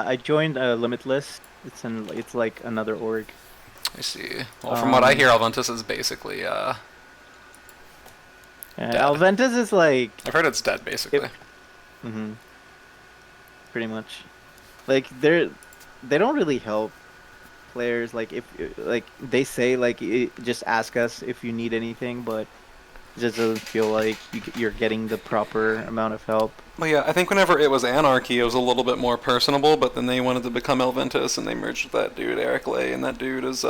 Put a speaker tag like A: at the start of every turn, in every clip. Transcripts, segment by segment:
A: I joined Limitless. It's like another org.
B: I see. Well, from what I
A: Um,
B: hear, Alventus is basically dead.
A: Alventus is like
B: I've heard it's dead,
A: it.
B: basically.
A: hmm Pretty much. Like they don't really help players. Like if like they say just ask us if you need anything, but it just doesn't feel like you're getting the proper amount of help.
B: Well, yeah, I think whenever it was Anarchy, it was a little bit more personable, but then they wanted to become Alventus, and they merged with that dude, Eric Lay, and that dude is,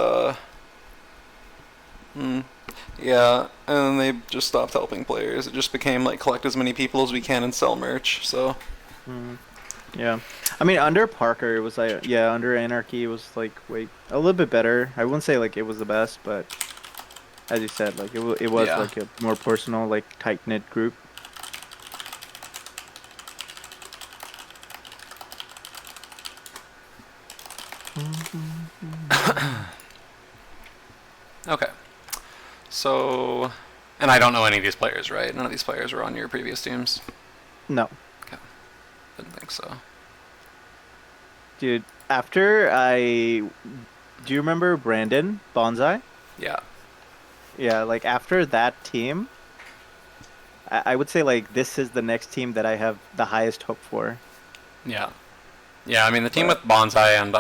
B: hmm, yeah, and then they just stopped helping players. It just became, like, collect as many people as we can and sell merch, so.
A: Mm, yeah, I mean under Parker it was like yeah under Anarchy it was like way a little bit better. I wouldn't say like it was the best, but as you said, like it was
B: Yeah.
A: like a more personal, like tight knit group.
B: Okay. So, and I don't know any of these players, right? None of these players were on your previous teams?
A: No,
B: Okay. Didn't think so.
A: dude. Do you remember Brandon Bonsai?
B: Yeah.
A: Yeah, like after that team, I would say like this is the next team that I have the highest hope for.
B: Yeah. Yeah, I mean, the team with
A: But
B: Bonsai and,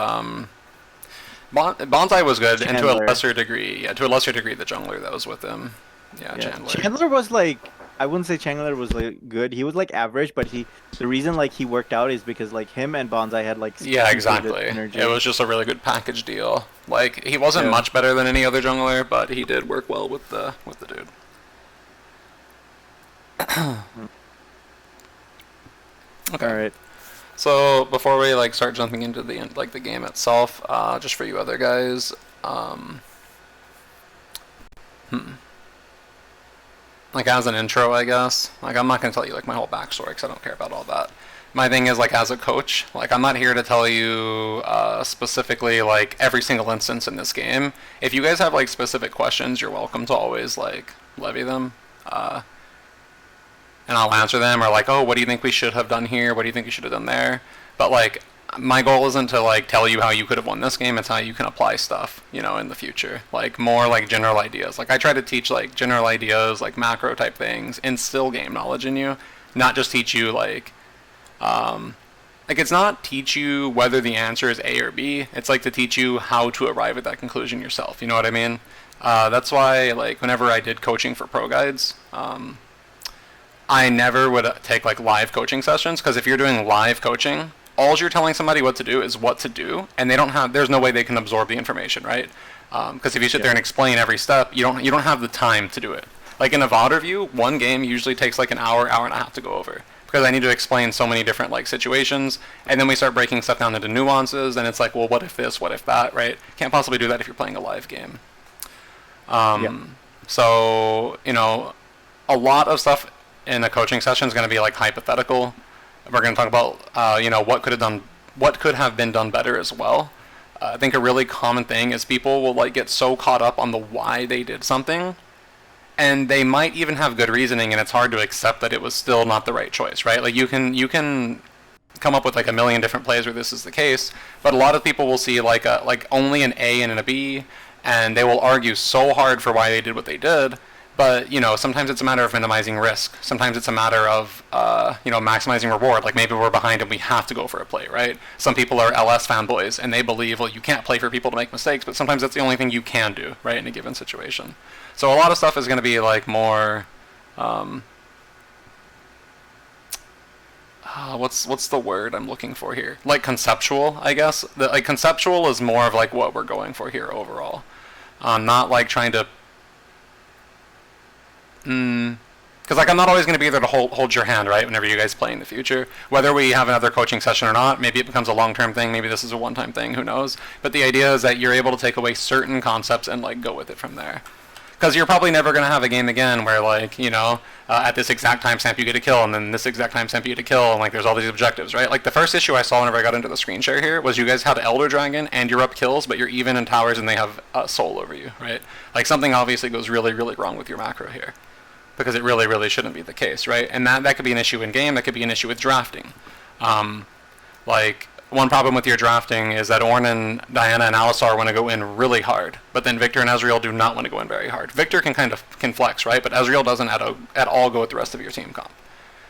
B: Bonsai was good, and to a
A: Chandler,
B: lesser degree, yeah, to a lesser degree, the jungler that was with him. Yeah,
A: yeah,
B: Chandler.
A: Chandler was like I wouldn't say Chandler was like good. He was like average, but the reason like he worked out is because like him and Bonsai had like
B: Yeah,
A: super good
B: exactly. It
A: energy.
B: was just a really good package deal. Like, he wasn't
A: Yeah.
B: much better than any other jungler, but he did work well with the dude.
A: Mm. All
B: Okay.
A: right.
B: So before we like start jumping into the game itself, just for you other guys, um, hmm. like as an intro, I guess. Like, I'm not gonna tell you like my whole backstory because I don't care about all that. My thing is, like, as a coach, like, I'm not here to tell you specifically like every single instance in this game. If you guys have like specific questions, you're welcome to always like levy them. Uh, and I'll answer them, or like, oh, what do you think we should have done here? What do you think we should have done there? But like, my goal isn't to like tell you how you could have won this game. It's how you can apply stuff, in the future. Like, more like general ideas. Like, I try to teach like general ideas, like macro type things, instill game knowledge in you, not just teach you um, like, it's not teach you whether the answer is A or B. It's like to teach you how to arrive at that conclusion yourself. You know what I mean? That's why, like, whenever I did coaching for pro guides, I never would take like live coaching sessions, because if you're doing live coaching, all you're telling somebody what to do is what to do, and there's no way they can absorb the information, right? Because if you sit there
A: Yeah.
B: and explain every step, you don't have the time to do it. Like in a VOD review, one game usually takes like an hour and a half to go over, because I need to explain so many different like situations, and then we start breaking stuff down into nuances, and it's like, well, what if this, what if that, right? Can't possibly do that if you're playing a live game.
A: Yeah.
B: So, a lot of stuff in a coaching session is going to be like hypothetical. We're going to talk about, what could have been done better as well. I think a really common thing is people will like get so caught up on the why they did something, and they might even have good reasoning, and it's hard to accept that it was still not the right choice, right? Like, you can come up with like a million different plays where this is the case, but a lot of people will see like only an A and a B, and they will argue so hard for why they did what they did. But sometimes it's a matter of minimizing risk. Sometimes it's a matter of maximizing reward. Like, maybe we're behind and we have to go for a play, right? Some people are LS fanboys and they believe, well, you can't play for people to make mistakes, but sometimes that's the only thing you can do, right, in a given situation. So a lot of stuff is going to be like more um, what's the word I'm looking for here? Like conceptual, I guess. Like, conceptual is more of like what we're going for here overall. Not like trying to, because like I'm not always going to be there to hold your hand, right? Whenever you guys play in the future, whether we have another coaching session or not, maybe it becomes a long-term thing. Maybe this is a one-time thing. Who knows? But the idea is that you're able to take away certain concepts and like go with it from there. Because you're probably never going to have a game again where, like, at this exact timestamp you get a kill, and then this exact timestamp you get a kill, and like there's all these objectives, right? Like, the first issue I saw whenever I got into the screen share here was you guys had Elder Dragon and you're up kills, but you're even in towers and they have soul over you, right? Like, something obviously goes really, really wrong with your macro here, because it really, really shouldn't be the case, right? And that could be an issue in game. That could be an issue with drafting. Um, like, one problem with your drafting is that Ornn and Diana and Alistar want to go in really hard, but then Victor and Ezreal do not want to go in very hard. Victor can flex, right? But Ezreal doesn't at all go with the rest of your team comp.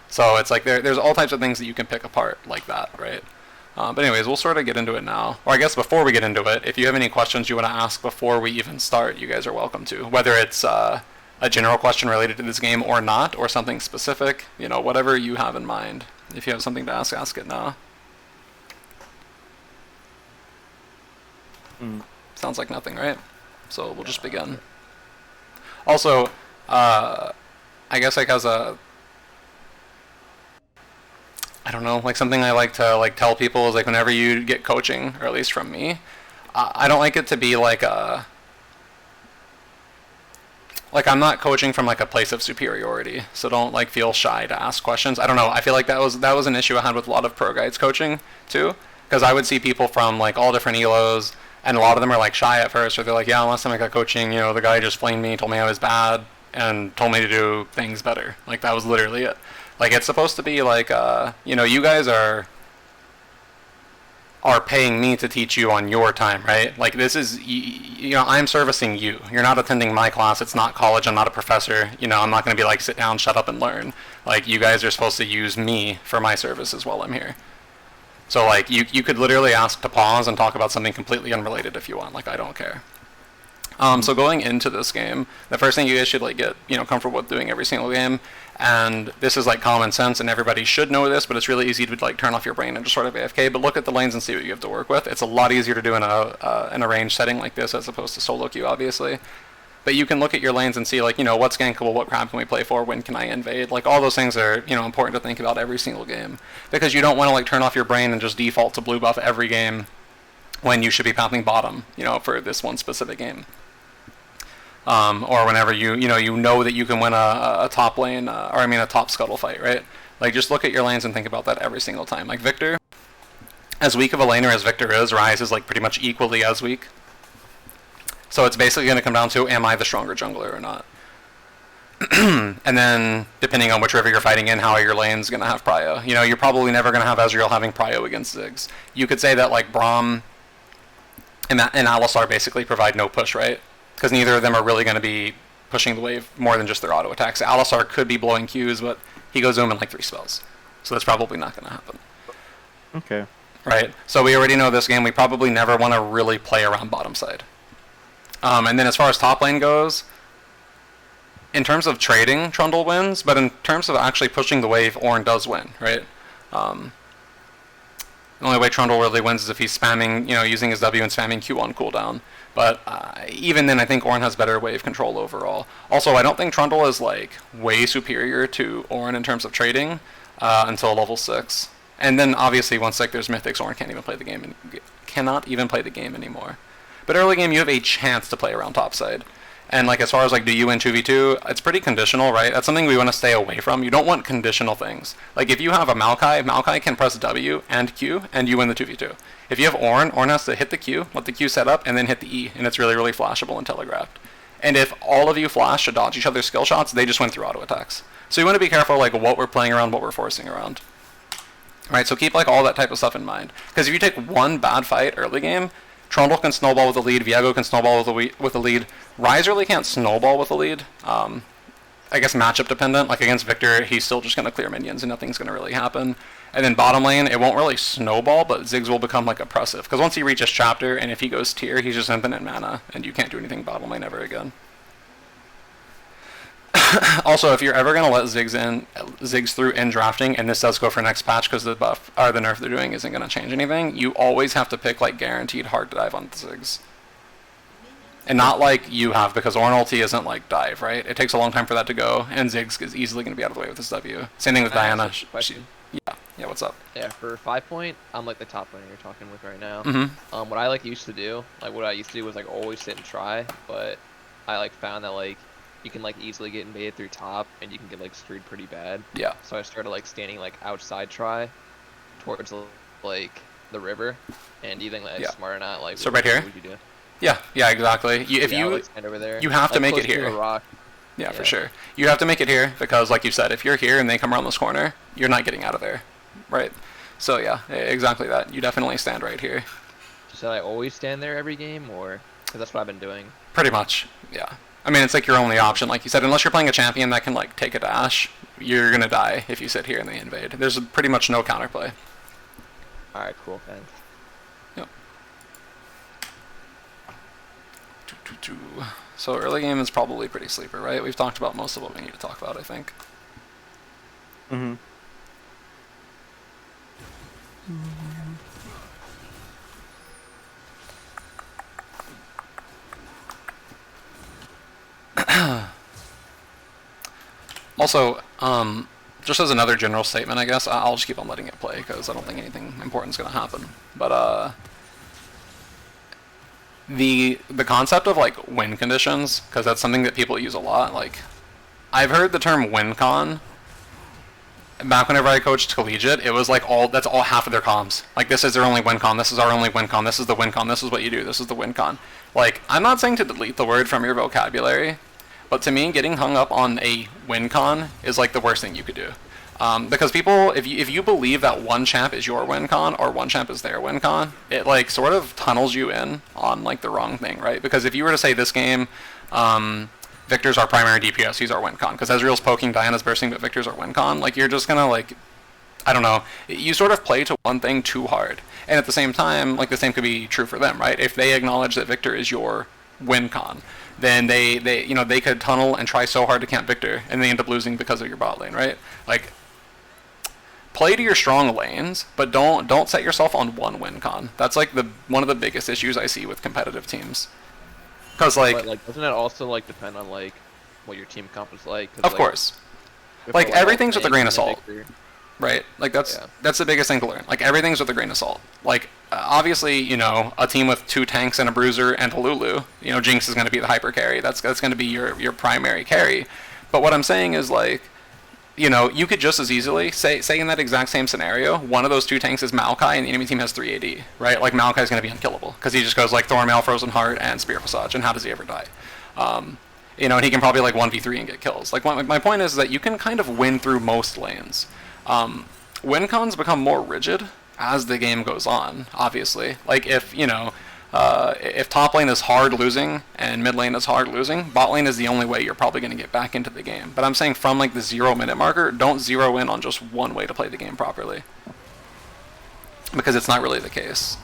B: So it's like there's all types of things that you can pick apart like that, right? But anyways, we'll sort of get into it now. Or I guess before we get into it, if you have any questions you want to ask before we even start, you guys are welcome to. Whether it's a general question related to this game or not, or something specific, whatever you have in mind. If you have something to ask it now. Sounds like nothing, right? So we'll just begin. Also, I guess like as a, I don't know, like something I like to like tell people is like whenever you get coaching, or at least from me, I don't like it to be like a, like I'm not coaching from like a place of superiority, so don't like feel shy to ask questions. I don't know. I feel like that was an issue I had with a lot of pro guides coaching too, because I would see people from like all different elos, and a lot of them are like shy at first, or they're like, yeah, last time I got coaching, the guy just flamed me, told me I was bad, and told me to do things better. Like that was literally it. Like it's supposed to be like, you guys are paying me to teach you on your time, right? Like this is, I'm servicing you. You're not attending my class. It's not college. I'm not a professor. I'm not going to be like, sit down, shut up, and learn. Like you guys are supposed to use me for my services while I'm here. So like you could literally ask to pause and talk about something completely unrelated if you want. Like I don't care. So going into this game, the first thing you guys should like get comfortable with doing every single game, and this is like common sense and everybody should know this, but it's really easy to like turn off your brain and just sort of AFK. But look at the lanes and see what you have to work with. It's a lot easier to do in a range setting like this as opposed to solo queue, obviously. But you can look at your lanes and see like what's gankable, what crab can we play for, when can I invade. Like all those things are important to think about every single game, because you don't want to like turn off your brain and just default to blue buff every game when you should be pathing bottom for this one specific game. Or whenever you know that you can win a top lane, a top scuttle fight, right? Like just look at your lanes and think about that every single time. Like Victor, as weak of a laner as Victor is, Ryze is like pretty much equally as weak. So it's basically going to come down to, am I the stronger jungler or not? And then, depending on which river you're fighting in, how your lane's going to have prio. You're probably never going to have Ezreal having prio against Ziggs. You could say that like Braum and Alistar basically provide no push, right? Because neither of them are really going to be pushing the wave more than just their auto attacks. Alistar could be blowing Qs, but he goes zoom in like 3 spells. So that's probably not going to happen.
A: Okay.
B: Right? So we already know this game, we probably never want to really play around bottom side. And then as far as top lane goes, in terms of trading, Trundle wins, but in terms of actually pushing the wave, Ornn does win, right? The only way Trundle really wins is if he's spamming, using his W and spamming Q on cooldown. But even then, I think Ornn has better wave control overall. Also, I don't think Trundle is like way superior to Ornn in terms of trading until level 6. And then obviously once like there's mythics, Ornn cannot even play the game anymore. But early game, you have a chance to play around topside. And like as far as like do you win 2v2, it's pretty conditional, right? That's something we want to stay away from. You don't want conditional things. Like if you have a Maokai can press W and Q, and you win the 2v2. If you have Ornn has to hit the Q, let the Q set up, and then hit the E, and it's really, really flashable and telegraphed. And if all of you flash to dodge each other's skill shots, they just win through auto attacks. So you want to be careful like what we're playing around, what we're forcing around. Right, so keep like all that type of stuff in mind. Because if you take one bad fight early game, Trundle can snowball with a lead, Viego can snowball with a lead. Ryze really can't snowball with a lead. I guess matchup dependent. Like against Victor, he's still just going to clear minions and nothing's going to really happen. And then bottom lane, it won't really snowball, but Ziggs will become like oppressive. Because once he reaches chapter, and if he goes tier, he's just infinite mana, and you can't do anything bottom lane ever again. Also, if you're ever going to let Ziggs through in drafting, and this does go for next patch because the buff or the nerf they're doing isn't going to change anything, you always have to pick like guaranteed hard dive on Ziggs. And not like you have, because Ornn ulti isn't like dive, right? It takes a long time for that to go, and Ziggs is easily going to be out of the way with his W. Same thing with Diana. Yeah, what's up?
C: Yeah, for 5 point, I'm like the top laner you're talking with right now.
B: Mm-hmm.
C: What I like used to do, was like always sit and try, but I like found that like you can like easily get invaded through top, and you can get like screwed pretty bad.
B: Yeah.
C: So I started like standing like outside try, towards like the river, and even like smart or not, like
B: so right here.
C: What would you do?
B: Yeah, exactly.
C: Like, stand over there,
B: you have to
C: like,
B: make it here.
C: To a rock.
B: Yeah, for sure. You have to make it here because, like you said, if you're here and they come around this corner, you're not getting out of there, right? So yeah, exactly that. You definitely stand right here.
C: Should I always stand there every game, or because that's what I've been doing?
B: Pretty much, yeah. I mean, it's like your only option, like you said. Unless you're playing a champion that can like take a dash, you're gonna die if you sit here and they invade. There's pretty much no counterplay.
C: All right, cool, thanks.
B: Yep. So early game is probably pretty sleeper, right? We've talked about most of what we need to talk about, I think.
A: Mm-hmm.
B: Also, just as another general statement, I guess, I'll just keep on letting it play because I don't think anything important is going to happen. But the concept of like win conditions, because that's something that people use a lot. Like, I've heard the term win con. Back whenever I coached collegiate, it was like that's all half of their comms. Like, this is their only win con, this is our only win con, this is the win con, this is what you do, this is the win con. Like, I'm not saying to delete the word from your vocabulary, but to me, getting hung up on a win con is like the worst thing you could do. Because people, if you believe that one champ is your win con or one champ is their win con, it like sort of tunnels you in on like the wrong thing, right? Because if you were to say this game, Victor's our primary DPS, he's our win con, because Ezreal's poking, Diana's bursting, but Victor's our win con, like you're just gonna like, I don't know, you sort of play to one thing too hard. And at the same time, like the same could be true for them, right? If they acknowledge that Victor is your win con, then they could tunnel and try so hard to camp Victor, and they end up losing because of your bot lane, right? Like, play to your strong lanes, but don't set yourself on one win con. That's like one of the biggest issues I see with competitive teams. Because
C: But like, doesn't it also like depend on like what your team comp is like? 'Cause,
B: of
C: like,
B: course,
C: if
B: like
C: we're, all
B: everything's with a
C: playing
B: grain of
C: Team
B: salt.
C: Victor-
B: Right, like that's
C: Yeah.
B: the biggest thing to learn. Like everything's with a grain of salt. Like obviously, a team with 2 tanks and a bruiser and a Lulu, Jinx is going to be the hyper carry. That's going to be your primary carry. But what I'm saying is like, you could just as easily say in that exact same scenario, one of those 2 tanks is Maokai and the enemy team has 3 AD, right? Like Maokai's going to be unkillable because he just goes like Thornmail, Frozen Heart, and Spear Visage, and how does he ever die? And he can probably like 1v3 and get kills. Like my point is that you can kind of win through most lanes. Win cons become more rigid as the game goes on, obviously. Like if top lane is hard losing and mid lane is hard losing, bot lane is the only way you're probably going to get back into the game. But I'm saying from like the 0 minute marker, don't zero in on just one way to play the game properly. Because it's not really the case.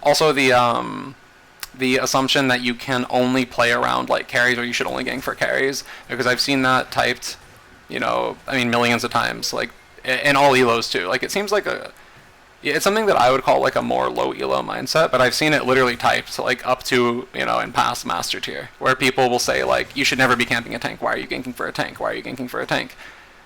B: Also the assumption that you can only play around like carries or you should only gank for carries, because I've seen that typed, millions of times, like in all elos too. Like it seems like it's something that I would call like a more low elo mindset, but I've seen it literally typed like up to, in past master tier, where people will say like, you should never be camping a tank, why are you ganking for a tank, why are you ganking for a tank?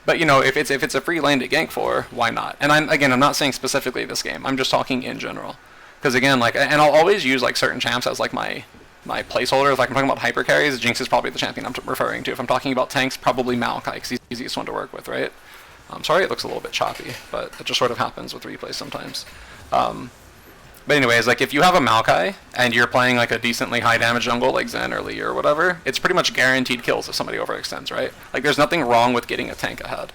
B: But if it's a free lane to gank for, why not? And I'm not saying specifically this game, I'm just talking in general. Because again, like, and I'll always use like certain champs as like my placeholders. Like I'm talking about hyper carries, Jinx is probably the champion I'm referring to. If I'm talking about tanks, probably Maokai, because he's the easiest one to work with, right? I'm sorry it looks a little bit choppy, but it just sort of happens with replays sometimes. But anyways, like if you have a Maokai and you're playing like a decently high damage jungle like Zen or Lee or whatever, it's pretty much guaranteed kills if somebody overextends, right? Like there's nothing wrong with getting a tank ahead.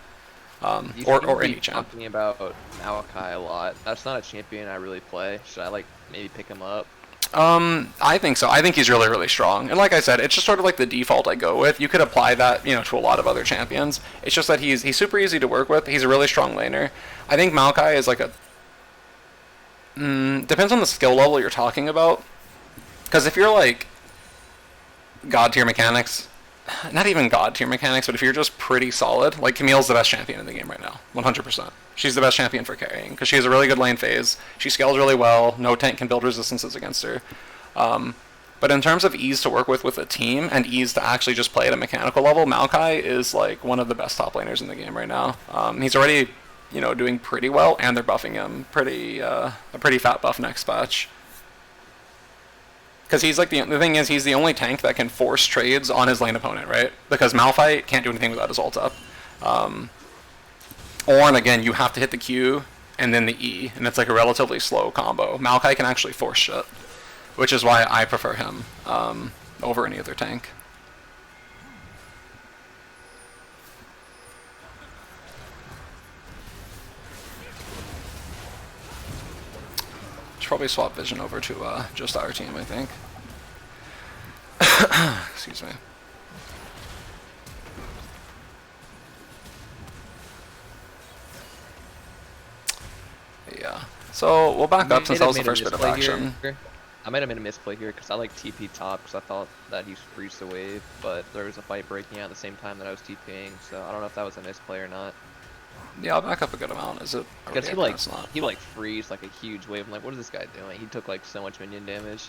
B: Or any champ.
C: Talking about Maokai a lot. That's not a champion I really play. Should I like maybe pick him up?
B: I think so. I think he's really, really strong. And like I said, it's just sort of like the default I go with. You could apply that, to a lot of other champions. It's just that he's super easy to work with. He's a really strong laner. I think Maokai is like depends on the skill level you're talking about. Because if you're like god tier mechanics, not even god tier mechanics, but if you're just pretty solid, like Camille's the best champion in the game right now, 100%. She's the best champion for carrying because she has a really good lane phase. She scales really well. No tank can build resistances against her. But in terms of ease to work with a team and ease to actually just play at a mechanical level, Maokai is like one of the best top laners in the game right now. He's already, doing pretty well, and they're buffing him a pretty fat buff next patch. Because he's like the thing is he's the only tank that can force trades on his lane opponent, right? Because Malphite can't do anything without his ult up. Ornn, again, you have to hit the Q and then the E, and it's like a relatively slow combo. Maokai can actually force shit, which is why I prefer him over any other tank. Should probably swap vision over to just our team, I think. Excuse me. Yeah. So we'll back up since that was the first bit of action.
C: I might have made a misplay here because I like TP top because I thought that he freezed the wave, but there was a fight breaking out at the same time that I was TPing, so I don't know if that was a misplay or not.
B: Yeah, I'll back up a good amount. Is it?
C: Because he like freezed like a huge wave. I'm like, what is this guy doing? He took like so much minion damage.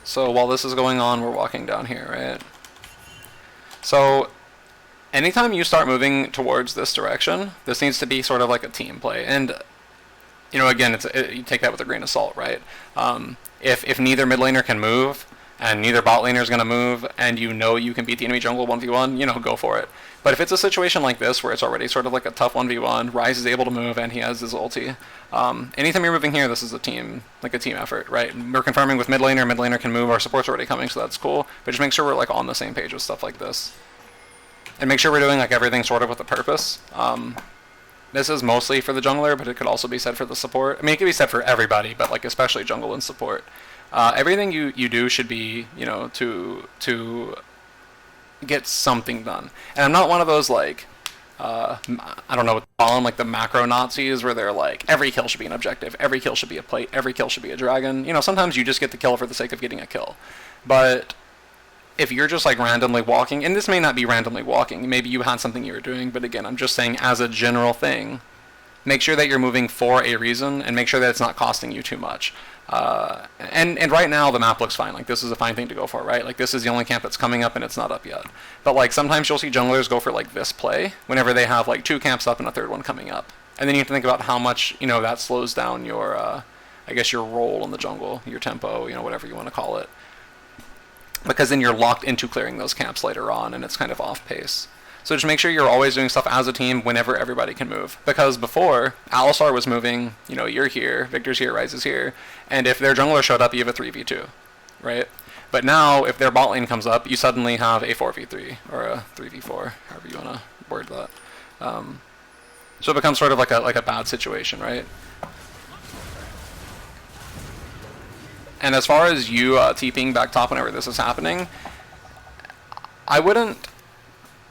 B: So while this is going on, we're walking down here, right? So anytime you start moving towards this direction, this needs to be sort of like a team play. And, you know, again, you take that with a grain of salt, right? If neither mid laner can move, and neither bot laner is going to move, and you know you can beat the enemy jungle 1v1, you know, go for it. But if it's a situation like this, where it's already sort of like a tough 1v1, Ryze is able to move, and he has his ulti, anytime you're moving here, this is a team, like a team effort, right? We're confirming with mid laner can move, our support's already coming, so that's cool, but just make sure we're like on the same page with stuff like this. And make sure we're doing like everything sort of with a purpose. This is mostly for the jungler, but it could also be said for the support. I mean, it could be said for everybody, but like especially jungle and support. Everything you do should be, you know, to get something done. And I'm not one of those like, I don't know what to call them, like the macro Nazis, where they're like, every kill should be an objective, every kill should be a plate, every kill should be a dragon. You know, sometimes you just get the kill for the sake of getting a kill. But if you're just like randomly walking, and this may not be randomly walking, maybe you had something you were doing, but again, I'm just saying as a general thing, make sure that you're moving for a reason, and make sure that it's not costing you too much. And right now the map looks fine. Like this is a fine thing to go for, right? Like this is the only camp that's coming up and it's not up yet. But like sometimes you'll see junglers go for like this play whenever they have like 2 camps up and a 3rd one coming up. And then you have to think about how much, you know, that slows down your, I guess your role in the jungle, your tempo, you know, whatever you want to call it. Because then you're locked into clearing those camps later on and it's kind of off pace. So just make sure you're always doing stuff as a team whenever everybody can move. Because before, Alistar was moving, you know, you're here, Victor's here, Ryze is here, and if their jungler showed up, you have a 3v2, right? But now, if their bot lane comes up, you suddenly have a 4v3, or a 3v4, however you want to word that. So it becomes sort of like a bad situation, right? And as far as you TPing back top whenever this is happening, I wouldn't,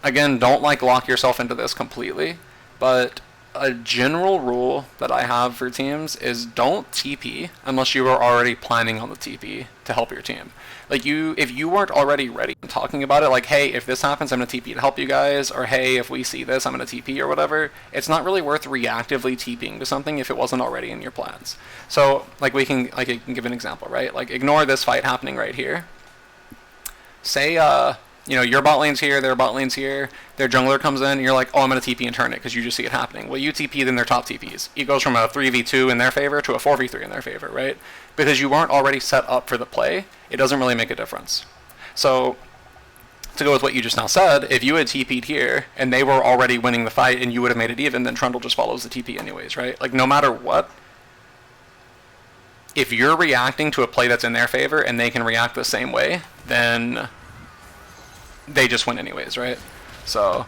B: again, don't like lock yourself into this completely, but a general rule that I have for teams is don't TP unless you are already planning on the TP to help your team. Like if you weren't already ready and talking about it, like, hey, if this happens, I'm going to TP to help you guys, or hey, if we see this, I'm going to TP or whatever, it's not really worth reactively TPing to something if it wasn't already in your plans. So, like, I can give an example, right? Like, ignore this fight happening right here. Say, you know, your bot lane's here, their bot lane's here, their jungler comes in, and you're like, oh, I'm going to TP and turn it, because you just see it happening. Well, you TP, then their top TPs. It goes from a 3v2 in their favor to a 4v3 in their favor, right? Because you weren't already set up for the play, it doesn't really make a difference. So, to go with what you just now said, if you had TP'd here, and they were already winning the fight, and you would have made it even, then Trundle just follows the TP anyways, right? Like, no matter what, if you're reacting to a play that's in their favor, and they can react the same way, then they just win anyways, right? So,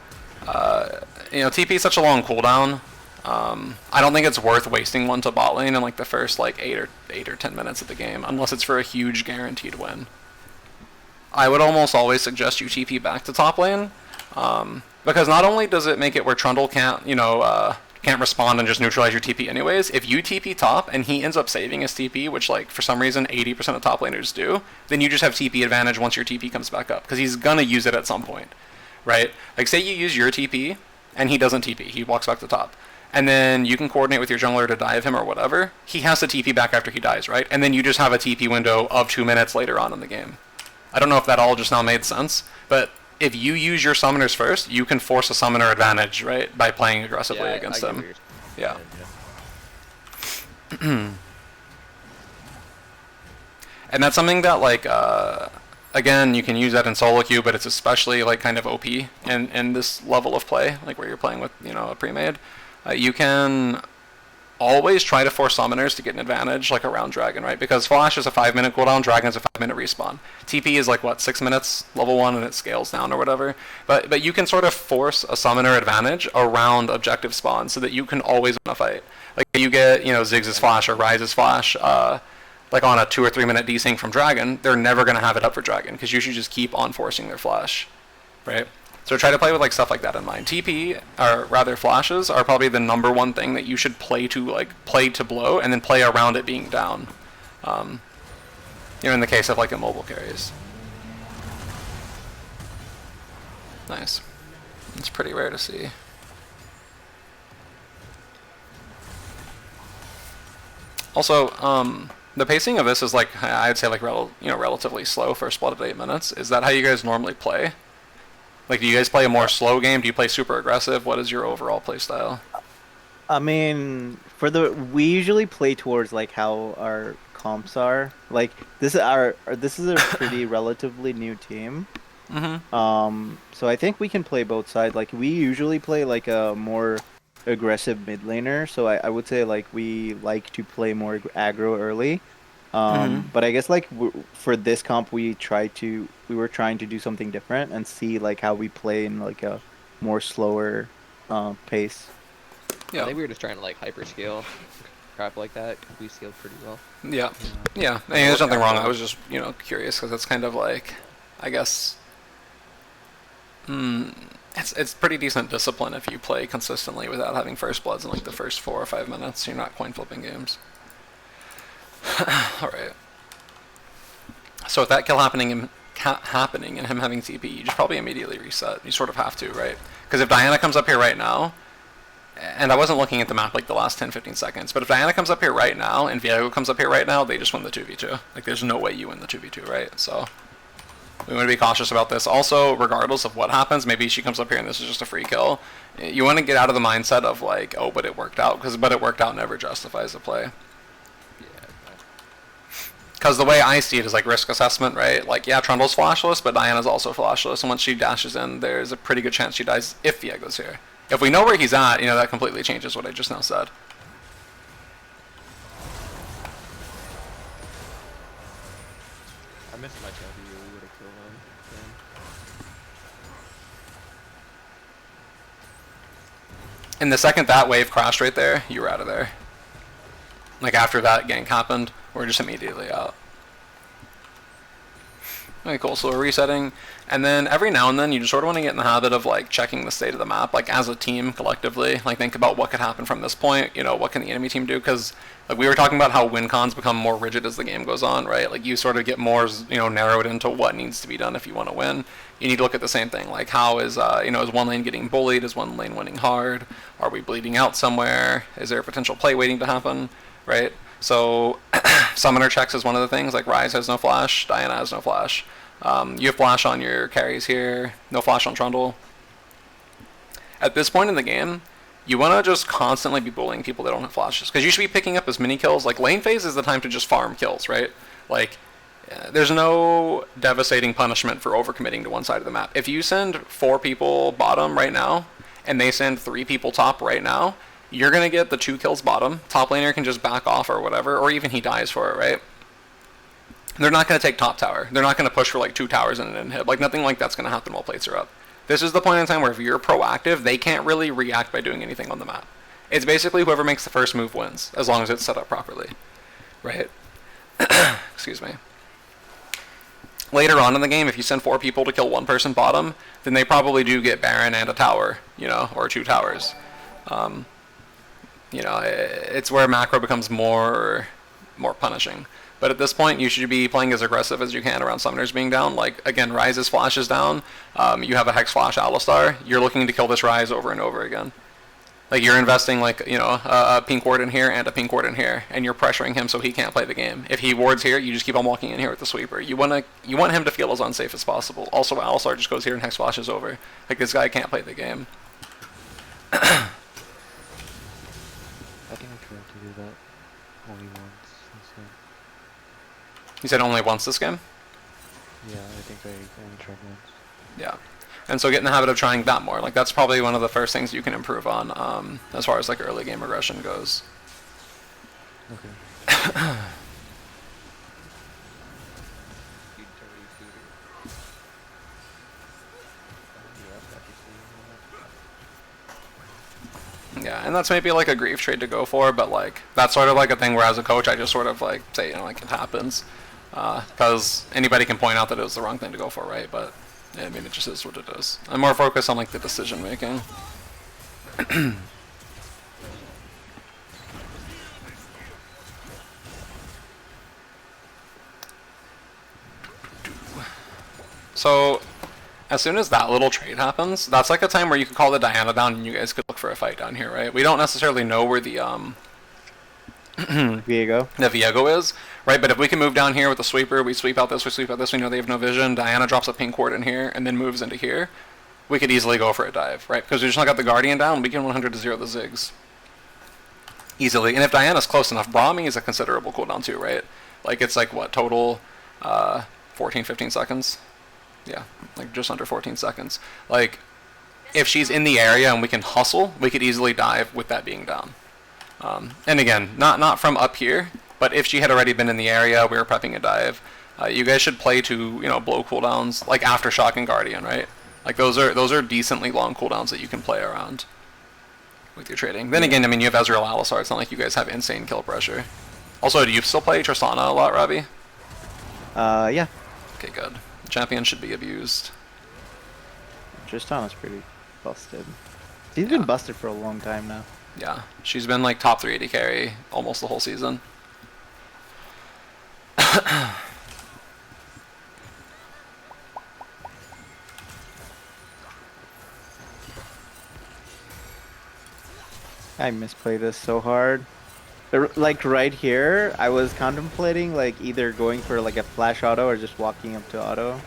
B: you know, TP is such a long cooldown. I don't think it's worth wasting one to bot lane in like the first like 8 or 10 minutes of the game, unless it's for a huge guaranteed win. I would almost always suggest you TP back to top lane, because not only does it make it where Trundle can't, you know, can't respond and just neutralize your TP anyways. If you TP top and he ends up saving his TP, which like for some reason 80% of top laners do, then you just have TP advantage once your TP comes back up, because he's gonna use it at some point, right? Like say you use your TP and he doesn't TP, he walks back to top, and then you can coordinate with your jungler to dive him or whatever. He has to TP back after he dies, right? And then you just have a TP window of 2 minutes later on in the game. I don't know if that all just now made sense, but if you use your summoners first, you can force a summoner advantage, right, by playing aggressively against them. Yeah. And that's something that, like, again, you can use that in solo queue, but it's especially, like, kind of OP in this level of play, like where you're playing with, you know, a pre-made. You can always try to force summoners to get an advantage like around Dragon, right? Because Flash is a 5-minute cooldown, Dragon is a 5-minute respawn. TP is like what, 6 minutes level 1 and it scales down or whatever. But you can sort of force a summoner advantage around objective spawn so that you can always win a fight. Like you get, you know, Ziggs' Flash or Ryze's Flash, like on a 2 or 3 minute desync from Dragon, they're never going to have it up for Dragon because you should just keep on forcing their Flash, right? So try to play with like stuff like that in mind. TP, or rather flashes, are probably the number one thing that you should play to blow, and then play around it being down. You know, in the case of like immobile carries. Nice. It's pretty rare to see. Also, the pacing of this is like, I'd say like relatively slow. First blood at 8 minutes. Is that how you guys normally play? Like, do you guys play a more slow game? Do you play super aggressive? What is your overall play style?
A: I mean, we usually play towards like how our comps are. Like this is a pretty relatively new team. So I think we can play both sides. Like we usually play like a more aggressive mid laner. So I would say like we like to play more aggro early. But I guess like for this comp we were trying to do something different and see like how we play in like a more slower pace.
C: Yeah. I think we were just trying to like hyper scale crap like that. We scaled pretty well.
B: Yeah. Yeah. I mean, there's nothing wrong. I was just, you know, curious because it's kind of like, I guess, it's pretty decent discipline if you play consistently without having first bloods in like the first 4 or 5 minutes. You're not coin flipping games. Alright. So with that kill happening and him having TP, you just probably immediately reset. You sort of have to, right? Because if Diana comes up here right now, and I wasn't looking at the map like the last 10-15 seconds, but if Diana comes up here right now and Viego comes up here right now, they just win the 2v2. Like there's no way you win the 2v2, right? So we want to be cautious about this. Also, regardless of what happens, maybe she comes up here and this is just a free kill. You want to get out of the mindset of like, oh, but it worked out, because but it worked out never justifies the play. Because the way I see it is like risk assessment, right? Like, yeah, Trundle's flashless, but Diana's also flashless, and once she dashes in, there's a pretty good chance she dies if Viego's here. If we know where he's at, you know, that completely changes what I just now said.
C: I missed my chance. We really would have killed him.
B: And the second that wave crashed right there, you were out of there. Like, after that gank happened, we're just immediately out. Okay, cool, so we're resetting. And then every now and then, you just sort of want to get in the habit of, like, checking the state of the map, like, as a team, collectively. Like, think about what could happen from this point, you know, what can the enemy team do? Because, like, we were talking about how win cons become more rigid as the game goes on, right? Like, you sort of get more, you know, narrowed into what needs to be done if you want to win. You need to look at the same thing, like, how is, you know, is one lane getting bullied? Is one lane winning hard? Are we bleeding out somewhere? Is there a potential play waiting to happen, right? So, summoner checks is one of the things, like, Ryze has no flash, Diana has no flash. You have flash on your carries here, no flash on Trundle. At this point in the game, you want to just constantly be bullying people that don't have flashes, because you should be picking up as many kills. Like, lane phase is the time to just farm kills, right? Like, there's no devastating punishment for overcommitting to one side of the map. If you send 4 people bottom right now, and they send 3 people top right now, you're going to get the 2 kills bottom. Top laner can just back off or whatever, or even he dies for it, right? They're not going to take top tower. They're not going to push for like 2 towers and an inhib. Like, nothing like that's going to happen while plates are up. This is the point in time where if you're proactive, they can't really react by doing anything on the map. It's basically whoever makes the first move wins, as long as it's set up properly. Right? Excuse me. Later on in the game, if you send 4 people to kill 1 person bottom, then they probably do get Baron and a tower, you know, or 2 towers. You know, it's where macro becomes more punishing. But at this point, you should be playing as aggressive as you can around summoners being down. Like, again, Ryze's flash is down. You have a Hex Flash Alistar. You're looking to kill this Ryze over and over again. Like, you're investing, like, you know, a pink ward in here and a pink ward in here, and you're pressuring him so he can't play the game. If he wards here, you just keep on walking in here with the sweeper. You want him to feel as unsafe as possible. Also, Alistar just goes here and Hex Flashes over. Like, this guy can't play the game.
D: I think I tried to do that only once.
B: You said only once this game?
D: Yeah, I think I only tried once.
B: Yeah. And so get in the habit of trying that more. Like, that's probably one of the first things you can improve on, as far as, like, early game aggression goes.
D: Okay.
C: Utility tutor. Yeah, that's actually seeing that.
B: Yeah, and that's maybe like a grief trade to go for, but like that's sort of like a thing where as a coach I just sort of like say, you know, like it happens, because anybody can point out that it was the wrong thing to go for, right? But yeah, I mean, it just is what it is. I'm more focused on like the decision making. So as soon as that little trade happens, that's like a time where you could call the Diana down and you guys could look for a fight down here, right? We don't necessarily know where the
A: Viego.
B: Viego is, right? But if we can move down here with the sweeper, we sweep out this, we sweep out this, we know they have no vision, Diana drops a pink ward in here and then moves into here, we could easily go for a dive, right? Because we just not got the Guardian down, we can 100 to 0 the Ziggs. Easily. And if Diana's close enough, Brahmi is a considerable cooldown too, right? Like it's like what, total 14, 15 seconds? Yeah, like just under 14 seconds. Like, if she's in the area and we can hustle, we could easily dive with that being down. And again, not from up here, but if she had already been in the area, we were prepping a dive, you guys should play to, you know, blow cooldowns, like Aftershock and Guardian, right? Like those are decently long cooldowns that you can play around with your trading. Then again, I mean, you have Ezreal Alisar, it's not like you guys have insane kill pressure. Also, do you still play Tristana a lot, Robbie?
A: Yeah.
B: Okay, good. Champion should be abused.
A: Tristana's pretty busted. She's been busted for a long time now.
B: Yeah, she's been like top 380 carry almost the whole season.
A: I misplay this so hard. Like right here, I was contemplating like either going for like a flash auto or just walking up to auto.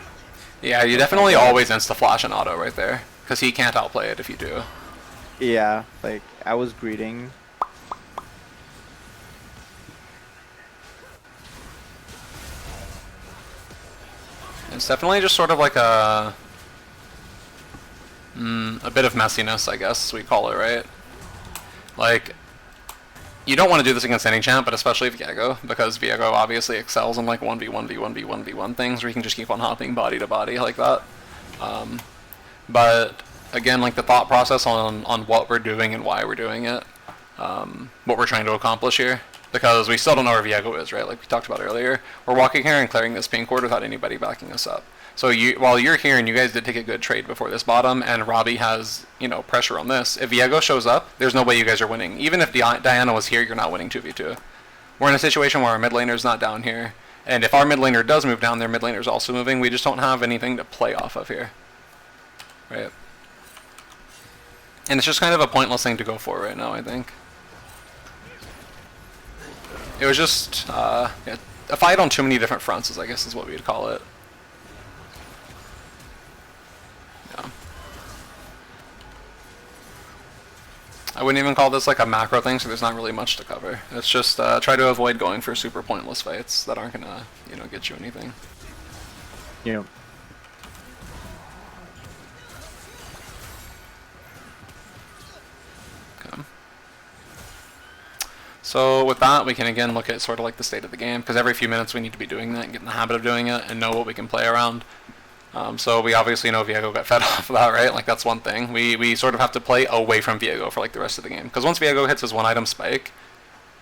B: Yeah, you definitely always insta flash an auto right there, because he can't outplay it if you do.
A: Yeah, like I was greeting.
B: It's definitely just sort of like a bit of messiness, I guess we call it, right? Like, you don't want to do this against any champ, but especially Viego, because Viego obviously excels in like 1v1, v1, v1, v1 things where you can just keep on hopping body to body like that. But again, like the thought process on what we're doing and why we're doing it, what we're trying to accomplish here, because we still don't know where Viego is, right? Like we talked about earlier, we're walking here and clearing this pink ward without anybody backing us up. So while you're here and you guys did take a good trade before this bottom, and Robbie has, you know, pressure on this, if Viego shows up, there's no way you guys are winning. Even if Diana was here, you're not winning 2v2. We're in a situation where our mid laner's not down here, and if our mid laner does move down, their mid laner's also moving. We just don't have anything to play off of here, right? And it's just kind of a pointless thing to go for right now, I think. It was just yeah, a fight on too many different fronts, I guess is what we would call it. Yeah. I wouldn't even call this like a macro thing, so there's not really much to cover. It's just try to avoid going for super pointless fights that aren't gonna, you know, get you anything.
A: You know.
B: Okay. So with that, we can again look at sort of like the state of the game, because every few minutes we need to be doing that and get in the habit of doing it and know what we can play around. So we obviously know Viego got fed off of that, right? Like that's one thing. We sort of have to play away from Viego for like the rest of the game, because once Viego hits his one item spike,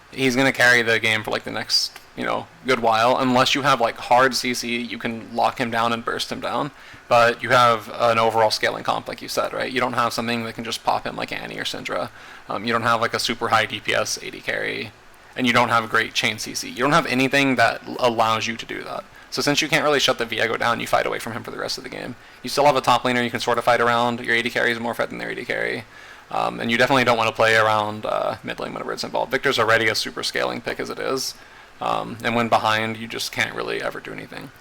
B: he's gonna carry the game for like the next, you know, good while. Unless you have like hard CC, you can lock him down and burst him down. But you have an overall scaling comp, like you said, right? You don't have something that can just pop him like Annie or Syndra. You don't have like a super high DPS 80 carry, and you don't have great chain CC. You don't have anything that allows you to do that. So since you can't really shut the Viego down, you fight away from him for the rest of the game. You still have a top laner you can sort of fight around. Your AD carry is more fed than their AD carry. And you definitely don't want to play around mid lane whenever it's involved. Victor's already a super scaling pick as it is. And when behind, you just can't really ever do anything.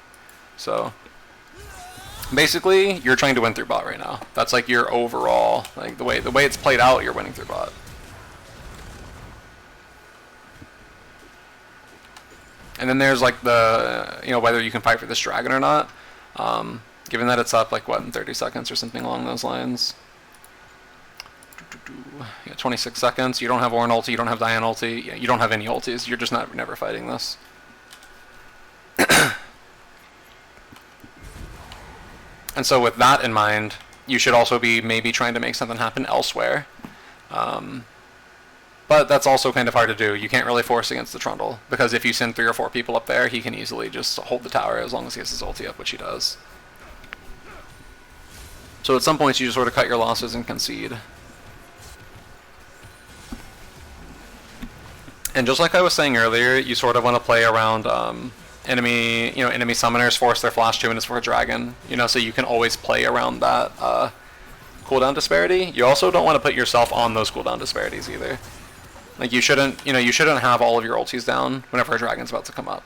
B: So basically, you're trying to win through bot right now. That's like your overall, like the way it's played out, you're winning through bot. And then there's like the, you know, whether you can fight for this dragon or not. Given that it's up like what, in 30 seconds or something along those lines. Yeah, 26 seconds. You don't have Ornn ulti. You don't have Diane ulti. Yeah, you don't have any ultis. You're just never fighting this. And so with that in mind, you should also be maybe trying to make something happen elsewhere. But that's also kind of hard to do. You can't really force against the Trundle, because if you send 3 or 4 people up there, he can easily just hold the tower as long as he has his ulti up, which he does. So at some points you just sort of cut your losses and concede. And just like I was saying earlier, you sort of want to play around enemy summoners force their flash 2 minutes for a dragon, so you can always play around that cooldown disparity. You also don't want to put yourself on those cooldown disparities either. Like you shouldn't have all of your ultis down whenever a dragon's about to come up.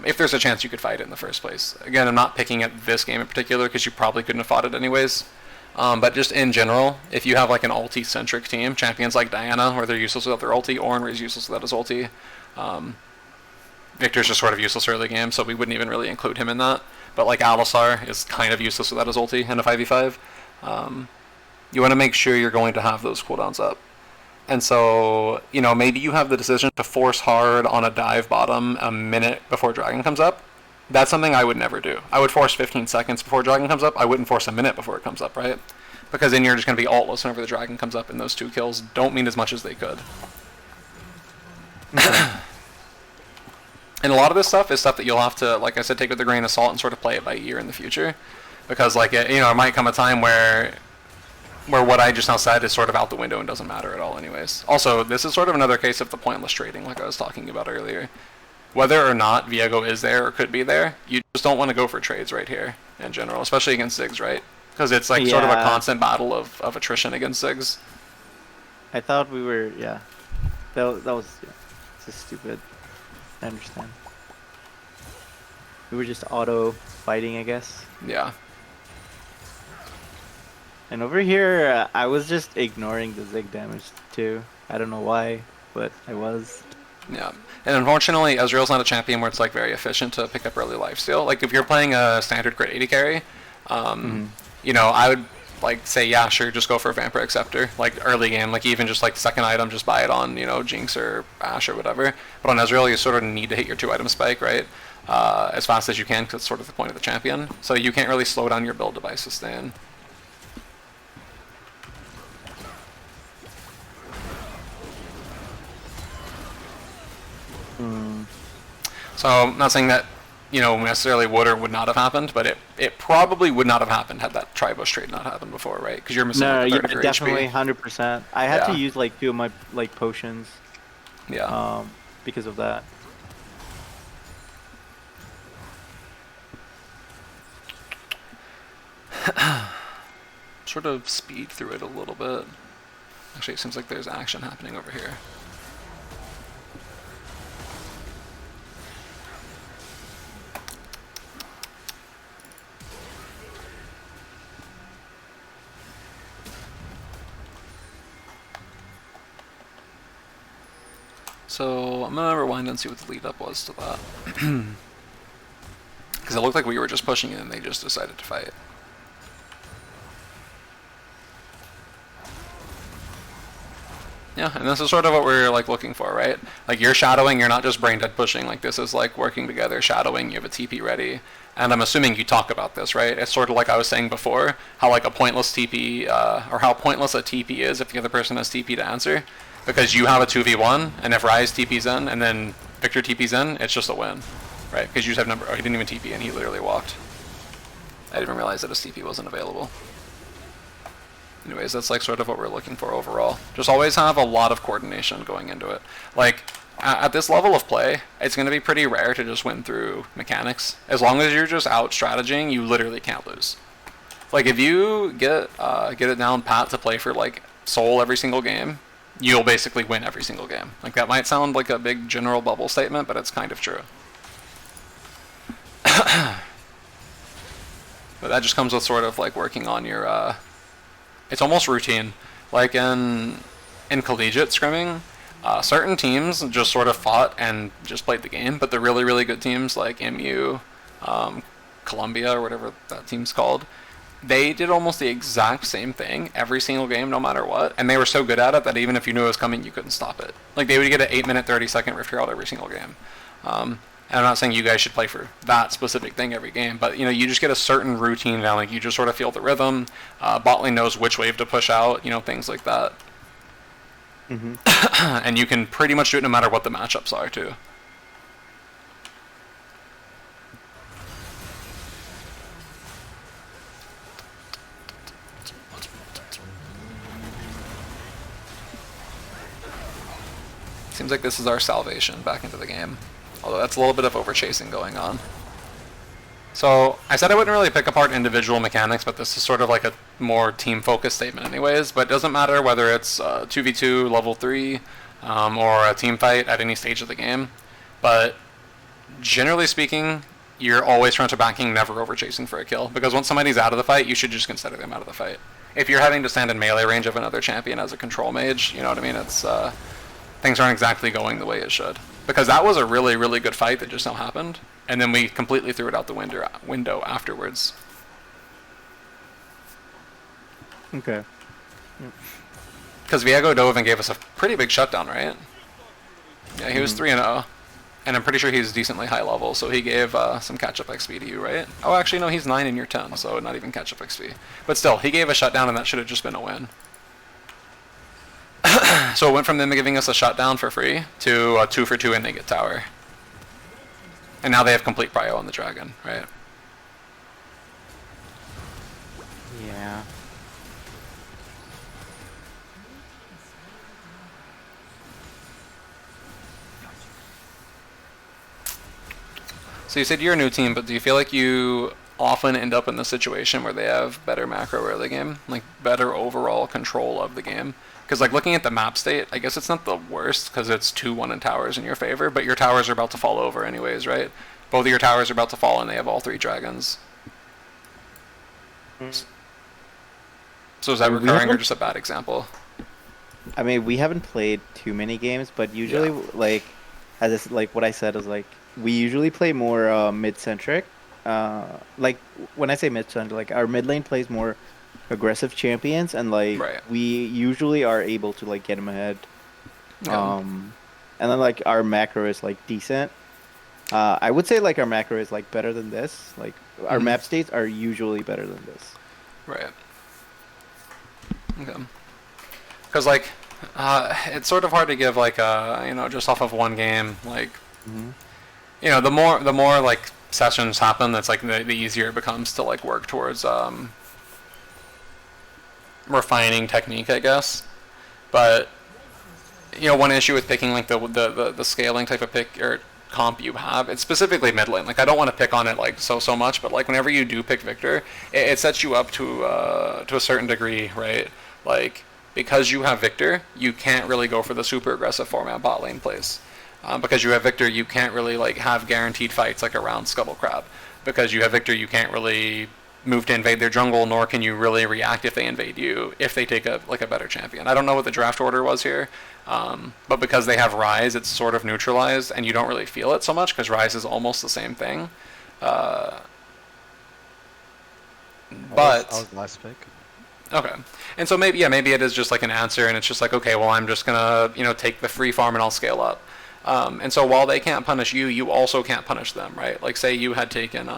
B: If there's a chance you could fight it in the first place. Again, I'm not picking at this game in particular because you probably couldn't have fought it anyways. But just in general, if you have like an ulti-centric team, champions like Diana, where they're useless without their ulti, Ornn is useless without his ulti. Victor's just sort of useless early game, so we wouldn't even really include him in that. But like Alistar is kind of useless without his ulti in a 5v5. You want to make sure you're going to have those cooldowns up. And so, maybe you have the decision to force hard on a dive bottom a minute before dragon comes up. That's something I would never do. I would force 15 seconds before dragon comes up. I wouldn't force a minute before it comes up, right? Because then you're just going to be ultless whenever the dragon comes up, and those 2 kills don't mean as much as they could. And a lot of this stuff is stuff that you'll have to, like I said, take with a grain of salt and sort of play it by ear in the future. Because, it might come a time where what I just now said is sort of out the window and doesn't matter at all anyways. Also, this is sort of another case of the pointless trading, like I was talking about earlier. Whether or not Viego is there or could be there, you just don't want to go for trades right here in general, especially against Ziggs, right? Because it's like sort of a constant battle of attrition against Ziggs.
A: I thought we were, that was just stupid. I understand. We were just auto fighting, I guess.
B: Yeah.
A: And over here, I was just ignoring the Zig damage too. I don't know why, but I was.
B: Yeah. And unfortunately, Ezreal's not a champion where it's like very efficient to pick up early lifesteal. Like if you're playing a standard crit 80 carry, I would like say, yeah, sure, just go for a Vampire Acceptor, like early game, like even just like second item, just buy it on, Jinx or Ashe or whatever. But on Ezreal, you sort of need to hit your 2-item spike, right? As fast as you can, because it's sort of the point of the champion. So you can't really slow down your build to buy sustain. So I'm not saying that, necessarily would or would not have happened, but it probably would not have happened had that Tribush trade not happened before, right? Because you're missing like a third of your
A: definitely
B: HP.
A: 100%. I had to use like 2 of my potions.
B: Yeah.
A: Because of that.
B: Sort of speed through it a little bit. Actually, it seems like there's action happening over here. So I'm gonna rewind and see what the lead up was to that. Because it looked like we were just pushing it and they just decided to fight. Yeah, and this is sort of what we're like looking for, right? Like you're shadowing, you're not just brain dead pushing, like this is like working together, shadowing, you have a TP ready. And I'm assuming you talk about this, right? It's sort of like I was saying before, how like a pointless TP, or how pointless a TP is if the other person has TP to answer. Because you have a 2v1, and if Ryze TP's in, and then Victor TP's in, it's just a win, right? Because you just have number. Oh, he didn't even TP, and he literally walked. I didn't even realize that his TP wasn't available. Anyways, that's like sort of what we're looking for overall. Just always have a lot of coordination going into it. Like, at this level of play, it's going to be pretty rare to just win through mechanics. As long as you're just out strategizing, you literally can't lose. Like, if you get it down pat to play for, like, soul every single game, you'll basically win every single game. Like, that might sound like a big general bubble statement, but it's kind of true. But that just comes with sort of, like, working on your, it's almost routine. Like, in collegiate scrimming, certain teams just sort of fought and just played the game, but the really, really good teams, like MU, Columbia, or whatever that team's called, they did almost the exact same thing every single game, no matter what, and they were so good at it that even if you knew it was coming, you couldn't stop it. Like, they would get an 8-minute, 30-second Rift Herald every single game. And I'm not saying you guys should play for that specific thing every game, but you just get a certain routine now. Like, you just sort of feel the rhythm. Bot lane knows which wave to push out, things like that.
A: Mm-hmm.
B: And you can pretty much do it no matter what the matchups are, too. Seems like this is our salvation back into the game. Although that's a little bit of overchasing going on. So, I said I wouldn't really pick apart individual mechanics, but this is sort of like a more team-focused statement anyways. But it doesn't matter whether it's 2v2, level 3, or a team fight at any stage of the game. But generally speaking, you're always front to backing, never overchasing for a kill. Because once somebody's out of the fight, you should just consider them out of the fight. If you're having to stand in melee range of another champion as a control mage, you know what I mean? It's things aren't exactly going the way it should. Because that was a really, really good fight that just now happened. And then we completely threw it out the window afterwards.
A: Okay.
B: Because Viego dove and gave us a pretty big shutdown, right? Yeah, he was 3-0. And I'm pretty sure he's decently high level, so he gave some catch-up XP to you, right? Oh, actually, no, he's 9 and you're 10, so not even catch-up XP. But still, he gave a shutdown, and that should have just been a win. So it went from them giving us a shutdown for free to a 2 for 2 and they get tower. And now they have complete prio on the dragon, right?
A: Yeah.
B: So you said you're a new team, but do you feel like you often end up in the situation where they have better macro early game? Like, better overall control of the game? Because, like, looking at the map state, I guess it's not the worst, because it's 2-1 in towers in your favor, but your towers are about to fall over anyways, right? Both of your towers are about to fall, and they have all 3 dragons. So is that recurring, or just a bad example?
A: I mean, we haven't played too many games, but usually, like, what I said is, like, we usually play more mid-centric. Like, when I say mid-centric, like, our mid lane plays more aggressive champions, and, like, we usually are able to, like, get them ahead. And then, like, our macro is, like, decent. I would say, like, our macro is, like, better than this. Like, our map states are usually better than this.
B: Right. Okay. Because, like, it's sort of hard to give, like, just off of one game, like, the more, like, sessions happen, that's, like, the easier it becomes to, like, work towards, refining technique, I guess. But, one issue with picking, like, the scaling type of pick, or comp you have, it's specifically mid lane. Like, I don't want to pick on it, like, so much, but, like, whenever you do pick Victor, it sets you up to a certain degree, right? Like, because you have Victor, you can't really go for the super aggressive format bot lane plays. Because you have Victor, you can't really, like, have guaranteed fights, like, around Scuttle Crab. Because you have Victor, you can't really move to invade their jungle, nor can you really react if they invade you, if they take a better champion. I don't know what the draft order was here, but because they have Ryze, it's sort of neutralized, and you don't really feel it so much, because Ryze is almost the same thing. But...
D: I was last pick.
B: Okay. And so maybe it is just like an answer, and it's just like, okay, well, I'm just gonna, take the free farm and I'll scale up. And so while they can't punish you, you also can't punish them, right? Like, say you had taken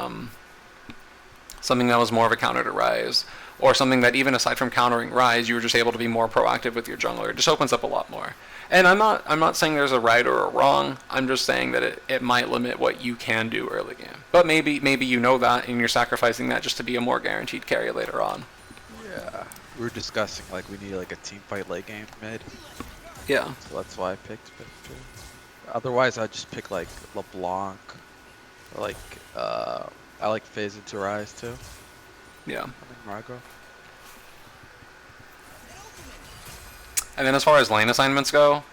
B: something that was more of a counter to Ryze, or something that even aside from countering Ryze, you were just able to be more proactive with your jungler. It just opens up a lot more. And I'm not saying there's a right or a wrong. I'm just saying that it might limit what you can do early game. But maybe you know that, and you're sacrificing that just to be a more guaranteed carry later on.
E: Yeah, we were discussing, like, we need, like, a team fight late game mid.
B: Yeah.
E: So that's why I picked Victor. Otherwise, I'd just pick, like, LeBlanc. Or, like, I like phase into Ryze too.
B: Yeah.
E: I think Margot.
B: And then as far as lane assignments go,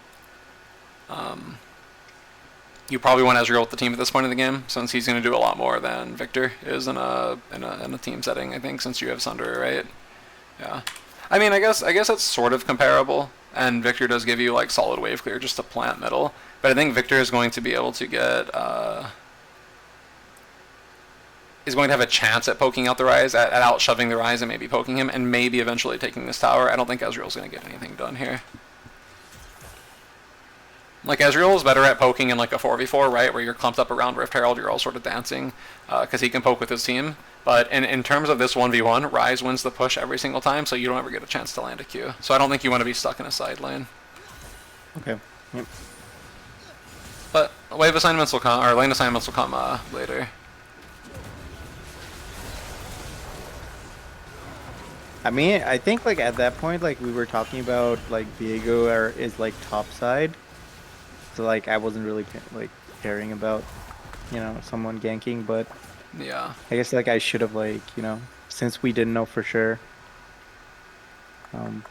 B: you probably want Ezreal with the team at this point in the game, since he's going to do a lot more than Victor is in a team setting, I think, since you have Sunder, right? Yeah. I mean, I guess it's sort of comparable, and Victor does give you, like, solid wave clear just to plant middle, but I think Victor is going to be able to get, is going to have a chance at poking out the Rise, at out shoving the Rise and maybe poking him, and maybe eventually taking this tower. I don't think Ezreal's going to get anything done here. Like, Ezreal is better at poking in like a 4v4, right, where you're clumped up around Rift Herald, you're all sort of dancing, because he can poke with his team. But in terms of this 1v1, Rise wins the push every single time, so you don't ever get a chance to land a Q. So I don't think you want to be stuck in a side lane.
A: Okay. Yep.
B: But wave assignments will come, or lane assignments will come later.
A: I mean, I think like at that point, like we were talking about, like Viego is like top side, so like I wasn't really like caring about, you know, someone ganking, but
B: Yeah.
A: I guess like I should have, like, you know, since we didn't know for sure,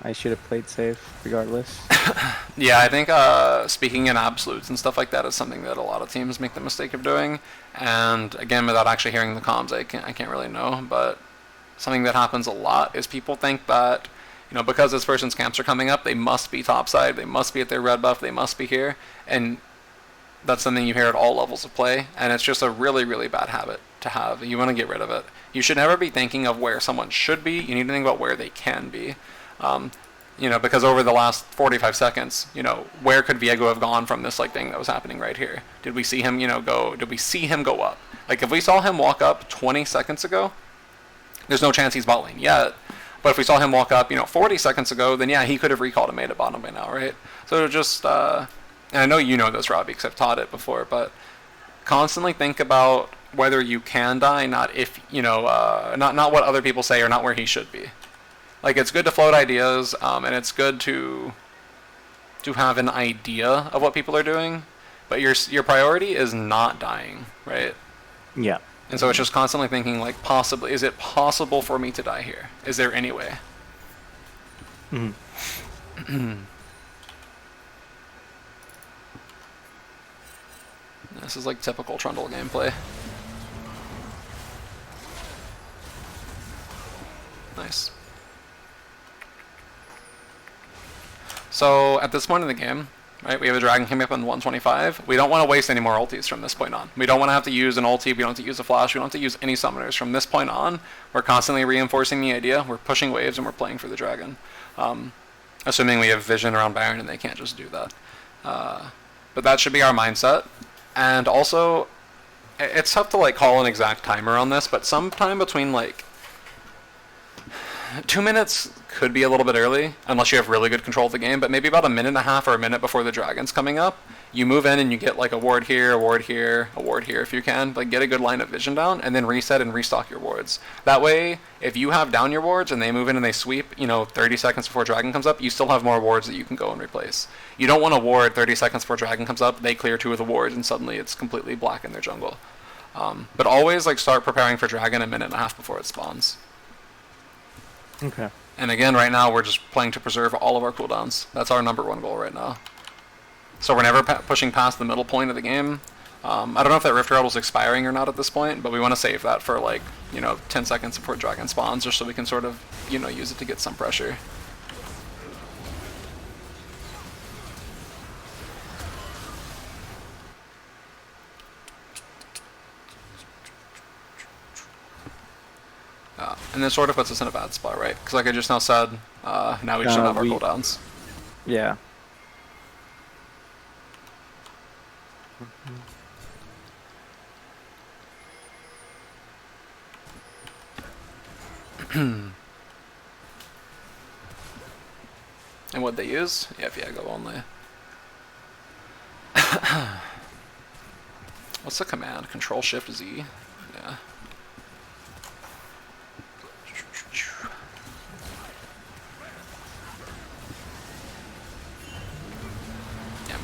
A: I should have played safe regardless.
B: Yeah, I think speaking in absolutes and stuff like that is something that a lot of teams make the mistake of doing. And again, without actually hearing the comms, I can't really know. But something that happens a lot is people think that, you know, because this person's camps are coming up, they must be topside, they must be at their red buff, they must be here. And that's something you hear at all levels of play. And it's just a really, really bad habit to have. You want to get rid of it. You should never be thinking of where someone should be. You need to think about where they can be. You know, because over the last 45 seconds, you know, where could Viego have gone from this like thing that was happening right here? Did we see him, you know, go? Did we see him go up? Like, if we saw him walk up 20 seconds ago, there's no chance he's bot lane yet. But if we saw him walk up, you know, 40 seconds ago, then yeah, he could have recalled and made it bottom by now, right? So just, and I know you know this, Robbie, because I've taught it before, but constantly think about whether you can die, not if, you know, not what other people say or not where he should be. Like, it's good to float ideas, and it's good to have an idea of what people are doing, but your priority is not dying, right?
A: Yeah.
B: And so it's just constantly thinking, like, possibly, is it possible for me to die here? Is there any way? This is like typical Trundle gameplay. Nice. So at this point in the game, right, we have a dragon coming up on 125. We don't want to waste any more ultis from this point on. We don't want to have to use an ulti, we don't have to use a flash, we don't have to use any summoners. From this point on, we're constantly reinforcing the idea, we're pushing waves and we're playing for the dragon. Assuming we have vision around Baron and they can't just do that. But that should be our mindset. And also, it's tough to like call an exact timer on this, but sometime between like 2 minutes could be a little bit early, unless you have really good control of the game, but maybe about a minute and a half or a minute before the dragon's coming up, you move in and you get like a ward here, a ward here, a ward here if you can, like get a good line of vision down, and then reset and restock your wards. That way, if you have down your wards and they move in and they sweep, you know, 30 seconds before dragon comes up, you still have more wards that you can go and replace. You don't want to ward 30 seconds before dragon comes up, they clear 2 of the wards, and suddenly it's completely black in their jungle. But always like start preparing for dragon a minute and a half before it spawns.
A: Okay.
B: And again, right now, we're just playing to preserve all of our cooldowns. That's our #1 goal right now. So we're never pushing past the middle point of the game. I don't know if that Rift Herald was expiring or not at this point, but we want to save that for, like, you know, 10 seconds before dragon spawns, just so we can sort of, you know, use it to get some pressure. And this sort of puts us in a bad spot, right? Because like I just now said, now we just don't have our cooldowns.
A: Yeah.
B: And what they use? Yeah, Viego only. What's the command? Control-Shift-Z? Yeah.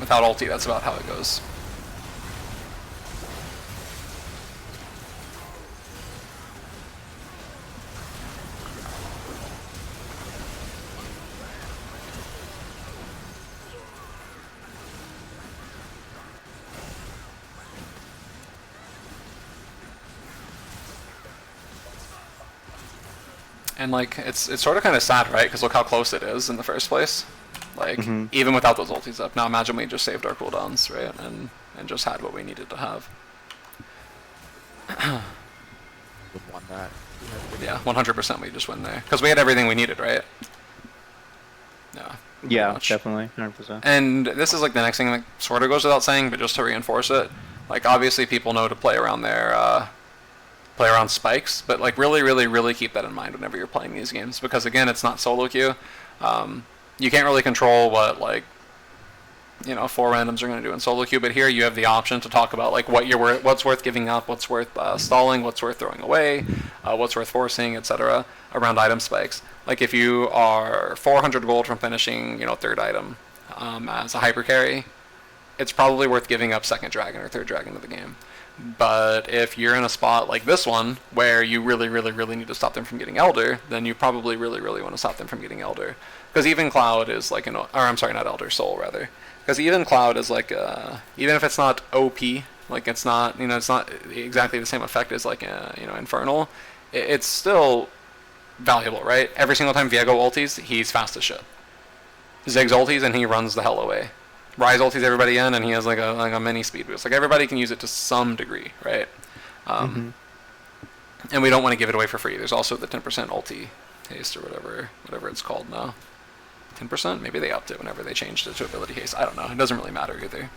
B: Without ulti, that's about how it goes. And like, it's sort of kind of sad, right? Because look how close it is in the first place. Like, even without those ultis up. Now imagine we just saved our cooldowns, right? And just had what we needed to have.
E: would won that.
B: Yeah, 100% we just win there. Because we had everything we needed, right? Yeah. pretty
A: Yeah,
B: much.
A: definitely, 100%.
B: And this is like the next thing that sort of goes without saying, but just to reinforce it, like obviously people know to play around play around spikes, but like really, really, really keep that in mind whenever you're playing these games, because again, it's not solo queue. You can't really control what like, you know, 4 randoms are going to do in solo queue, but here you have the option to talk about like what's worth giving up, what's worth stalling, what's worth throwing away, what's worth forcing, etc. around item spikes. Like if you are 400 gold from finishing, you know, 3rd item as a hyper carry, it's probably worth giving up 2nd dragon or 3rd dragon of the game. But if you're in a spot like this one where you really, really, really need to stop them from getting Elder, then you probably really, really want to stop them from getting Elder. Because even Cloud is like or I'm sorry, not Elder, Soul rather. Because even Cloud is like, even if it's not OP, like it's not, you know, it's not exactly the same effect as like, you know, Infernal, it's still valuable, right? Every single time Viego ultis, he's fast as shit. Ziggs ultis and he runs the hell away. Ryze ultis everybody in and he has like a mini speed boost. Like everybody can use it to some degree, right? And we don't want to give it away for free. There's also the 10% ulti haste or whatever it's called now. 10%? Maybe they upped it whenever they changed it to ability haste. I don't know. It doesn't really matter either.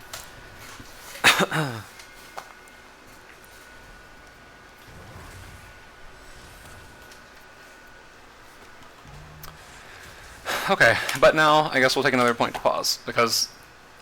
B: Okay, but now I guess we'll take another point to pause, because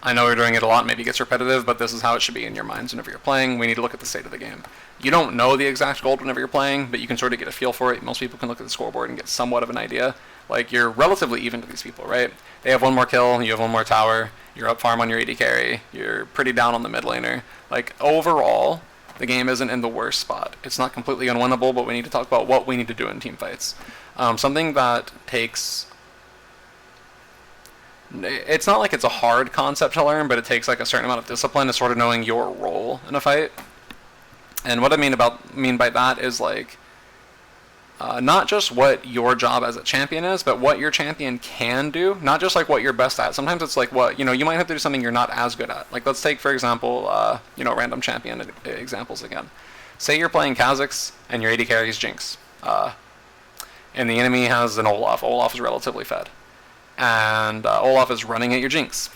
B: I know we're doing it a lot, maybe it gets repetitive, but this is how it should be in your minds whenever you're playing. We need to look at the state of the game. You don't know the exact gold whenever you're playing, but you can sort of get a feel for it. Most people can look at the scoreboard and get somewhat of an idea. Like, you're relatively even to these people, right? They have 1 more kill, you have 1 more tower, you're up farm on your AD carry, you're pretty down on the mid laner. Like, overall, the game isn't in the worst spot. It's not completely unwinnable, but we need to talk about what we need to do in team fights. Something that takes... It's not like it's a hard concept to learn, but it takes like a certain amount of discipline is sort of knowing your role in a fight. And what I mean by that is like not just what your job as a champion is, but what your champion can do. Not just like what you're best at. Sometimes it's like what, you know, you might have to do something you're not as good at. Like let's take for example, you know, random champion examples again. Say you're playing Kha'Zix and your AD carries Jinx, and the enemy has an Olaf. Olaf is relatively fed. And Olaf is running at your Jinx.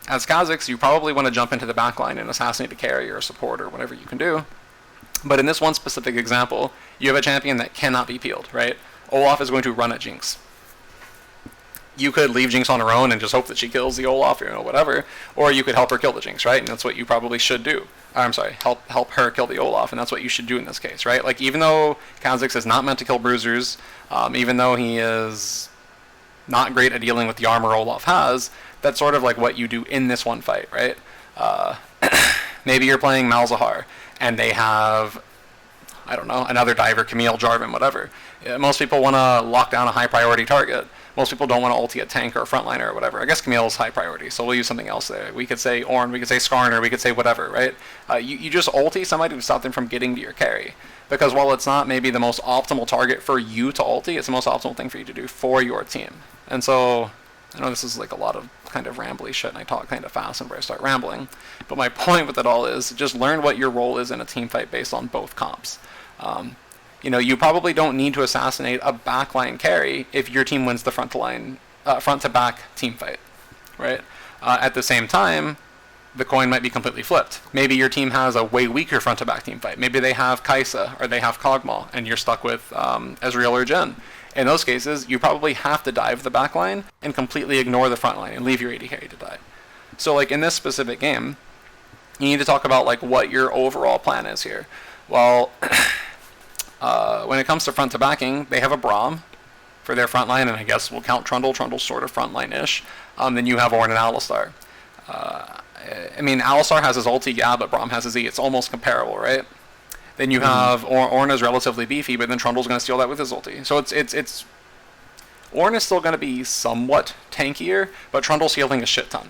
B: As Kha'Zix, you probably want to jump into the backline and assassinate a carry or a support or whatever you can do. But in this one specific example, you have a champion that cannot be peeled, right? Olaf is going to run at Jinx. You could leave Jinx on her own and just hope that she kills the Olaf or, you know, whatever, or you could help her kill the Jinx, right? And that's what you probably should do. I'm sorry, help her kill the Olaf, and that's what you should do in this case, right? Like, even though Kha'Zix is not meant to kill bruisers, even though he is not great at dealing with the armor Olaf has, that's sort of like what you do in this one fight, right? Maybe you're playing Malzahar, and they have, I don't know, another diver, Camille, Jarvan, whatever. Most people want to lock down a high priority target. Most people don't want to ulti a tank or a frontliner or whatever. I guess Camille's high priority, so we'll use something else there. We could say Ornn, we could say Skarner, we could say whatever, right? You just ulti somebody to stop them from getting to your carry. Because while it's not maybe the most optimal target for you to ulti, it's the most optimal thing for you to do for your team. And so, I know this is like a lot of kind of rambly shit, and I talk kind of fast whenever I start rambling, but my point with it all is just learn what your role is in a team fight based on both comps. You know, you probably don't need to assassinate a backline carry if your team wins the front to back team fight, right? At the same time, the coin might be completely flipped. Maybe your team has a way weaker front to back team fight. Maybe they have Kai'Sa or they have Kog'Maw, and you're stuck with Ezreal or Jhin. In those cases, you probably have to dive the backline and completely ignore the front line and leave your AD carry to die. So like in this specific game, you need to talk about like what your overall plan is here. Well, when it comes to front to backing, they have a Braum for their front line, and I guess we'll count Trundle. Trundle's sort of front line-ish. Then you have Ornn and Alistar. I mean, Alistar has his ulti, yeah, but Braum has his E. It's almost comparable, right? Then you have Ornn is relatively beefy, but then Trundle's going to steal that with his ulti. So it's Ornn is still going to be somewhat tankier, but Trundle's healing a shit ton.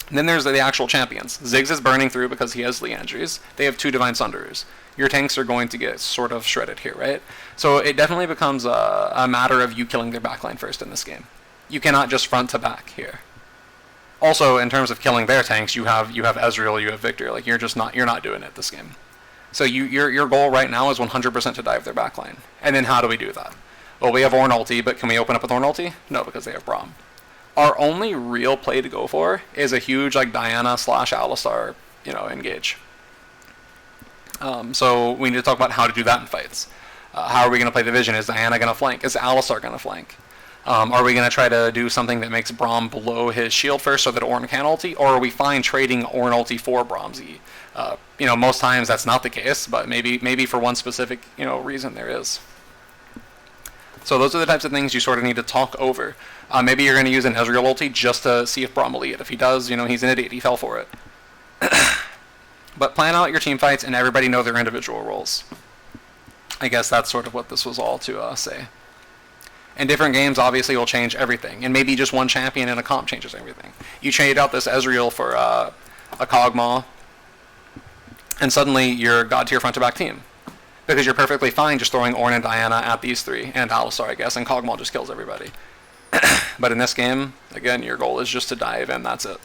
B: And then there's the actual champions. Ziggs is burning through because he has Liandry's. They have 2 Divine Sunderers. Your tanks are going to get sort of shredded here, right? So it definitely becomes a matter of you killing their backline first in this game. You cannot just front to back here. Also, in terms of killing their tanks, you have Ezreal, you have Victor. Like you're not doing it this game. So your goal right now is 100% to dive their backline. And then how do we do that? Well, we have Ornn ulti, but can we open up with Ornn ulti? No, because they have Braum. Our only real play to go for is a huge like Diana / Alistar, engage. So we need to talk about how to do that in fights. How are we going to play the vision? Is Diana going to flank? Is Alistar going to flank? Are we going to try to do something that makes Braum below his shield first so that Ornn can ulti? Or are we fine trading Ornn ulti for Braum's E? Most times that's not the case, but maybe for one specific reason there is. So those are the types of things you sort of need to talk over. Maybe you're going to use an Ezreal ulti just to see if Braum will eat. If he does, he's an idiot. He fell for it. But plan out your team fights and everybody know their individual roles. I guess that's sort of what this was all to say. And different games obviously will change everything. And maybe just one champion in a comp changes everything. You trade out this Ezreal for a Kog'Maw, and suddenly you're god tier front to back team. Because you're perfectly fine just throwing Ornn and Diana at these three, and Alistar, I guess, and Kog'Maw just kills everybody. But in this game, again, your goal is just to dive, and that's it.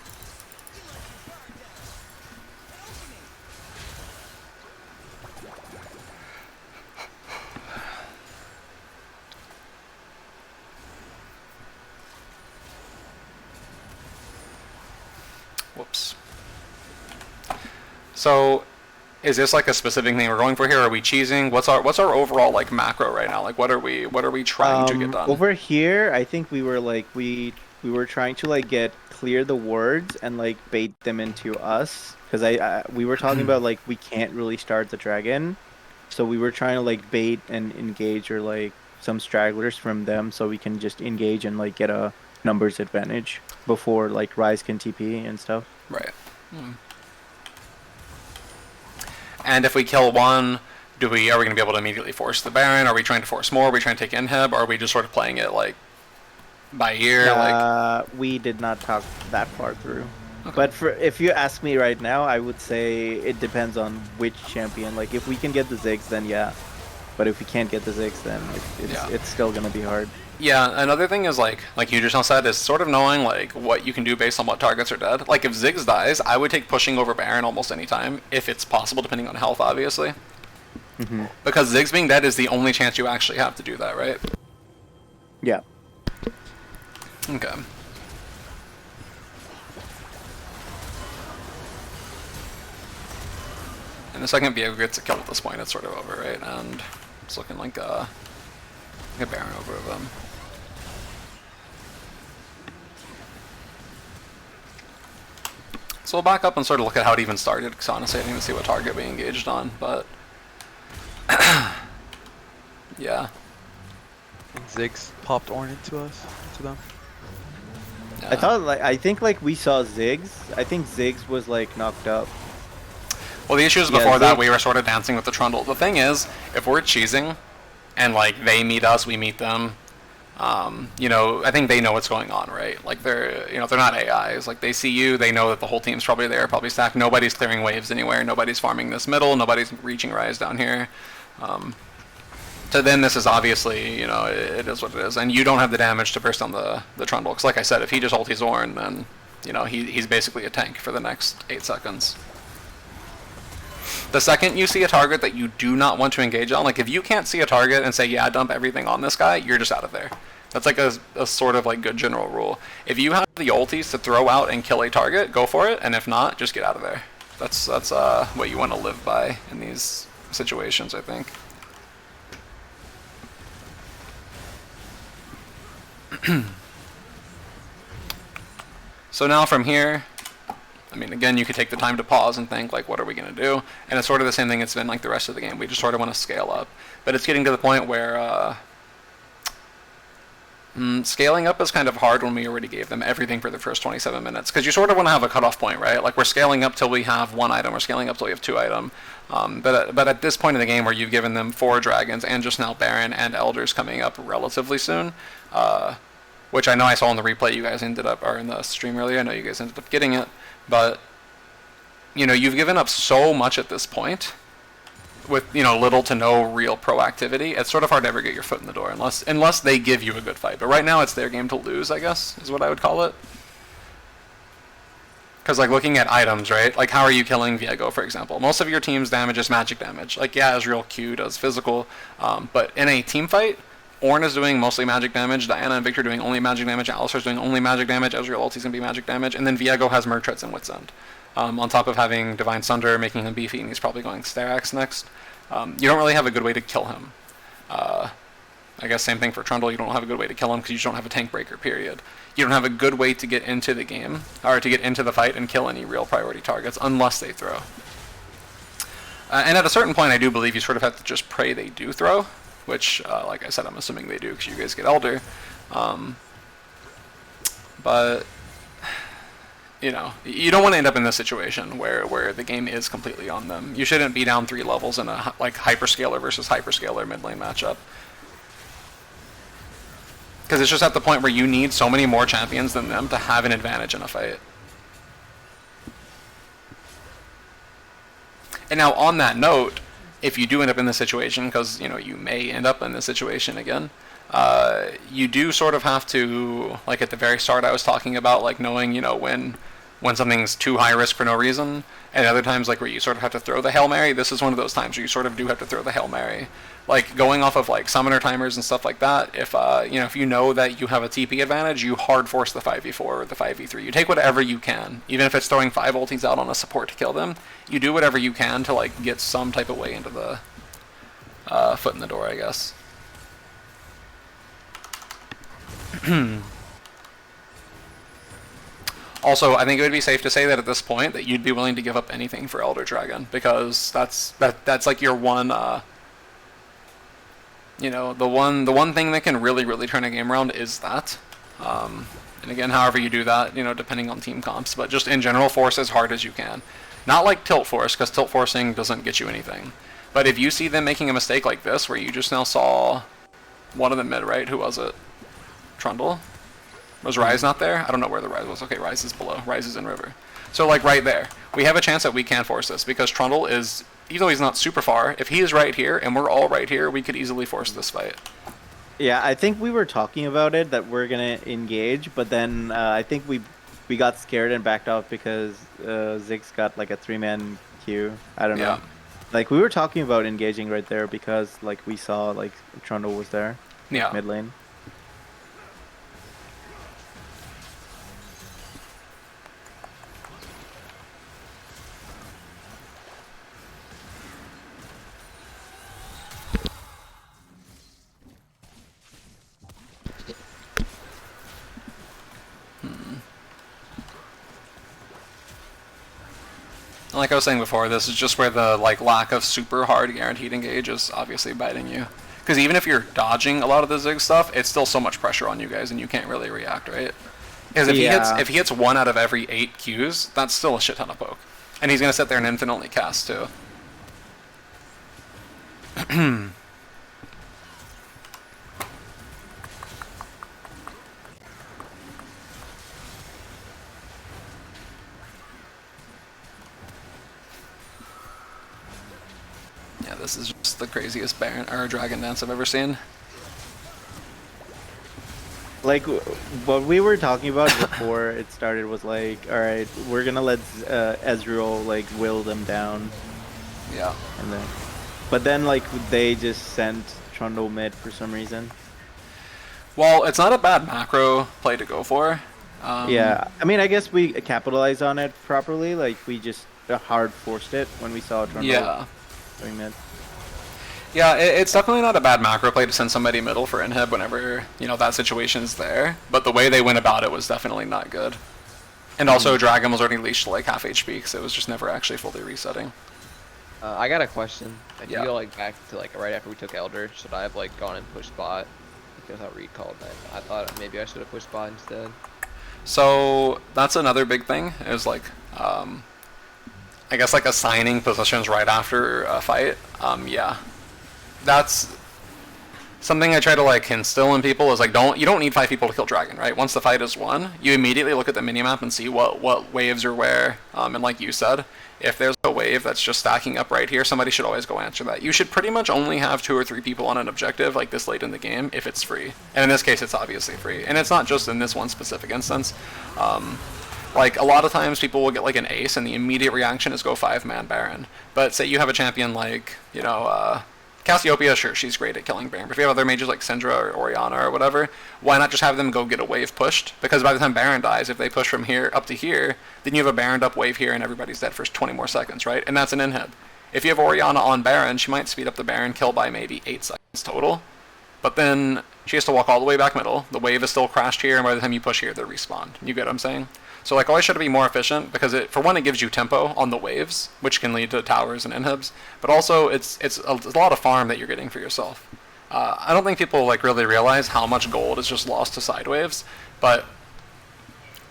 B: Whoops. So, is this like a specific thing we're going for here? Are we cheesing? What's our overall like macro right now? Like what are we trying to get done?
A: Over here, I think we were like we were trying to like clear the wards and like bait them into us, because we were talking about like we can't really start the dragon, so we were trying to like bait and engage or like some stragglers from them so we can just engage and like get a numbers advantage before like Ryze can TP and stuff.
B: Right. And if we kill one, are we going to be able to immediately force the Baron? Are we trying to force more? Are we trying to take inhib? Or are we just sort of playing it like by ear?
A: We did not talk that far through.
B: Okay.
A: But if you ask me right now, I would say it depends on which champion. Like if we can get the Ziggs, then yeah. But if we can't get the Ziggs, then it's still gonna be hard.
B: Yeah, another thing is like you just now said, is sort of knowing like what you can do based on what targets are dead. Like if Ziggs dies, I would take pushing over Baron almost any time, if it's possible, depending on health, obviously.
A: Mm-hmm.
B: Because Ziggs being dead is the only chance you actually have to do that, right?
A: Yeah.
B: Okay. And the second Viego gets a kill at this point, it's sort of over, right? And it's looking like a Baron over of them. So we'll back up and sort of look at how it even started, because honestly I didn't even see what target we engaged on, but yeah.
E: And Ziggs popped Ornn into them.
B: Yeah.
A: I think we saw Ziggs. I think Ziggs was like knocked up.
B: Well, the issue is before that we were sort of dancing with the Trundle. The thing is, if we're cheesing, and like they meet us, we meet them, I think they know what's going on, right? Like they're not AIs. Like they see you, they know that the whole team's probably there, probably stacked. Nobody's clearing waves anywhere. Nobody's farming this middle. Nobody's reaching Ryze down here. To them, this is obviously, it is what it is, and you don't have the damage to burst on the Trundle. Because like I said, if he just ultis Ornn, then he's basically a tank for the next 8 seconds. The second you see a target that you do not want to engage on, like if you can't see a target and say, yeah, dump everything on this guy, you're just out of there. That's like a sort of like good general rule. If you have the ultis to throw out and kill a target, go for it, and if not, just get out of there. That's what you want to live by in these situations, I think. So now from here, I mean, again, you could take the time to pause and think, like, what are we going to do? And it's sort of the same thing it's been like the rest of the game. We just sort of want to scale up. But it's getting to the point where scaling up is kind of hard when we already gave them everything for the first 27 minutes. Because you sort of want to have a cutoff point, right? Like, we're scaling up till we have 1 item. We're scaling up till we have 2 item. But at this point in the game where you've given them 4 dragons and just now Baron and Elders coming up relatively soon, which I know I saw in the replay you guys ended up, or in the stream earlier, I know you guys ended up getting it. But, you've given up so much at this point with, little to no real proactivity. It's sort of hard to ever get your foot in the door unless they give you a good fight. But right now it's their game to lose, I guess, is what I would call it. Because, like, looking at items, right? Like, how are you killing Viego, for example? Most of your team's damage is magic damage. Like, yeah, Ezreal Q does physical, but in a team fight, Ornn is doing mostly magic damage, Diana and Victor doing only magic damage, Alistar's doing only magic damage, Ezreal ulti's gonna be magic damage, and then Viego has Murktritz and Wits End. On top of having Divine Sunder, making him beefy, and he's probably going Sterax next. You don't really have a good way to kill him. I guess same thing for Trundle, you don't have a good way to kill him because you don't have a tank breaker, period. You don't have a good way to get into the game, or to get into the fight and kill any real priority targets, unless they throw. And at a certain point, I do believe you sort of have to just pray they do throw, which, like I said, I'm assuming they do because you guys get Elder. But, you know, you don't want to end up in this situation where the game is completely on them. You shouldn't be down 3 levels in a, like, hyperscaler versus hyperscaler mid lane matchup. Because it's just at the point where you need so many more champions than them to have an advantage in a fight. And now on that note, if you do end up in this situation, because, you know, you may end up in this situation again, you do sort of have to, like at the very start I was talking about, like knowing, you know, when something's too high risk for no reason, and other times like where you sort of have to throw the Hail Mary. This is one of those times where you sort of do have to throw the Hail Mary. Like going off of like summoner timers and stuff like that, if you know that you have a TP advantage, you hard force the 5v4 or the 5v3. You take whatever you can, even if it's throwing 5 ultis out on a support to kill them. You do whatever you can to like get some type of way into the foot in the door, I guess. Also, I think it would be safe to say that at this point that you'd be willing to give up anything for Elder Dragon, because that's like your one. You know, the one thing that can really turn a game around is that. And again, however you do that, you know, depending on team comps, but just in general, force as hard as you can. Not like tilt force, because tilt forcing doesn't get you anything. But if you see them making a mistake like this, where you just now saw one of them mid, right? Who was it? Trundle? Was Ryze not there? I don't know where the Ryze was. Okay, Ryze is below. Ryze is in river. So like right there, we have a chance that we can force this, because Trundle is, even though he's not super far, if he is right here and we're all right here, we could easily force this fight.
A: Yeah, I think we were talking about it, that we're gonna engage, but then I think we got scared and backed off because Ziggs got like a 3-man queue. I don't know. Like we were talking about engaging right there because like we saw like Trundle was there.
B: Yeah.
A: Mid lane.
B: Like I was saying before, this is just where the like lack of super hard guaranteed engage is obviously biting you. Because even if you're dodging a lot of the Zig stuff, it's still so much pressure on you guys, and you can't really react, right? Because if he hits 1 out of every 8 Qs, that's still a shit ton of poke, and he's gonna sit there and infinitely cast too. Yeah, this is just the craziest Baron or Dragon Dance I've ever seen.
A: Like what we were talking about before it started was like, all right, we're gonna let Ezreal like will them down.
B: Yeah.
A: And then, but then like they just sent Trundle mid for some reason.
B: Well, it's not a bad macro play to go for.
A: Yeah, I mean, I guess we capitalized on it properly. Like we just hard forced it when we saw Trundle.
B: Yeah.
A: Doing mid.
B: Yeah, it's definitely not a bad macro play to send somebody middle for inhib whenever, you know, that situation's there. But the way they went about it was definitely not good. And also, Dragon was already leashed to like half HP, because it was just never actually fully resetting.
C: I got a question. If
B: Yeah.
C: you go like back to like right after we took Elder, should I have like gone and pushed bot? Because I recalled that. I thought maybe I should have pushed bot instead.
B: So that's another big thing. Is like, I guess like assigning positions right after a fight. Yeah, that's something I try to like instill in people. Is like you don't need 5 people to kill Dragon, right? Once the fight is won, you immediately look at the minimap and see what waves are where. And like you said, if there's a wave that's just stacking up right here, somebody should always go answer that. You should pretty much only have 2 or 3 people on an objective like this late in the game if it's free. And in this case, it's obviously free. And it's not just in this one specific instance. Like, a lot of times people will get like an ace and the immediate reaction is go 5-man Baron. But say you have a champion like, you know, Cassiopeia, sure, she's great at killing Baron. But if you have other mages like Syndra or Orianna or whatever, why not just have them go get a wave pushed? Because by the time Baron dies, if they push from here up to here, then you have a Baroned up wave here and everybody's dead for 20 more seconds, right? And that's an inhib. If you have Orianna on Baron, she might speed up the Baron kill by maybe 8 seconds total. But then she has to walk all the way back middle. The wave is still crashed here, and by the time you push here, they're respawned. You get what I'm saying? So like always try to be more efficient because for one, it gives you tempo on the waves, which can lead to towers and inhibs. But also it's a lot of farm that you're getting for yourself. I don't think people like really realize how much gold is just lost to side waves, but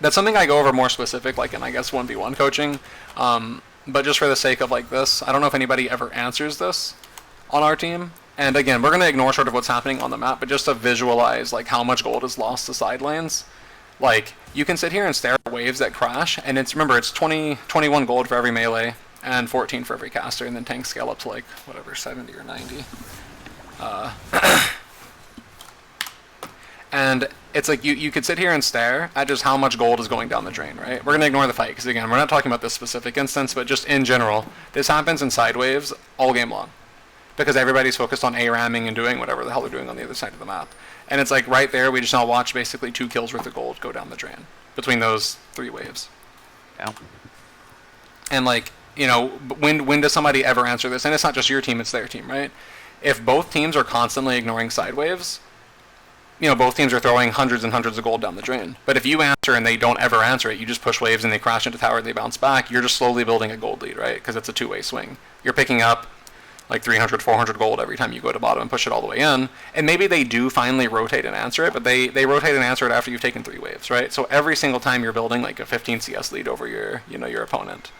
B: that's something I go over more specific, like in I guess 1v1 coaching. But just for the sake of like this, I don't know if anybody ever answers this on our team. And again, we're gonna ignore sort of what's happening on the map, but just to visualize like how much gold is lost to side lanes. Like, you can sit here and stare at waves that crash, and remember, it's 21 gold for every melee, and 14 for every caster, and then tanks scale up to like, whatever, 70 or 90. And it's like, you could sit here and stare at just how much gold is going down the drain, right? We're going to ignore the fight, because again, we're not talking about this specific instance, but just in general, this happens in side waves all game long. Because everybody's focused on A-ramming and doing whatever the hell they're doing on the other side of the map. And it's like right there, we just now watch basically 2 kills worth of gold go down the drain between those 3 waves.
E: Yeah.
B: And like, you know, when does somebody ever answer this? And it's not just your team, it's their team, right? If both teams are constantly ignoring side waves, you know, both teams are throwing hundreds and hundreds of gold down the drain. But if you answer and they don't ever answer it, you just push waves and they crash into tower, they bounce back, you're just slowly building a gold lead, right? Because it's a 2-way swing. You're picking up like 300, 400 gold every time you go to bottom and push it all the way in. And maybe they do finally rotate and answer it, but they rotate and answer it after you've taken 3 waves, right? So every single time you're building like a 15 CS lead over your opponent.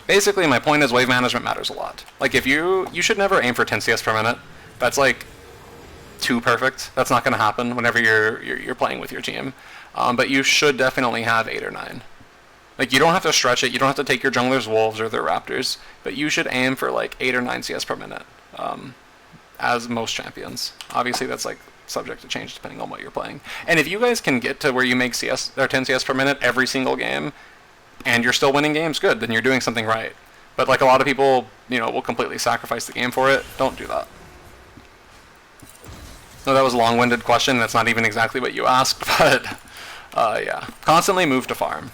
B: Basically, my point is wave management matters a lot. Like if you should never aim for 10 CS per minute. That's like too perfect. That's not going to happen whenever you're playing with your team. But you should definitely have 8 or 9. Like, you don't have to stretch it, you don't have to take your junglers wolves or their raptors, but you should aim for like 8 or 9 CS per minute, as most champions. Obviously, that's like subject to change depending on what you're playing. And if you guys can get to where you make 10 CS per minute every single game, and you're still winning games, good, then you're doing something right. But like a lot of people, you know, will completely sacrifice the game for it. Don't do that. No, that was a long-winded question, that's not even exactly what you asked, but yeah. Constantly move to farm.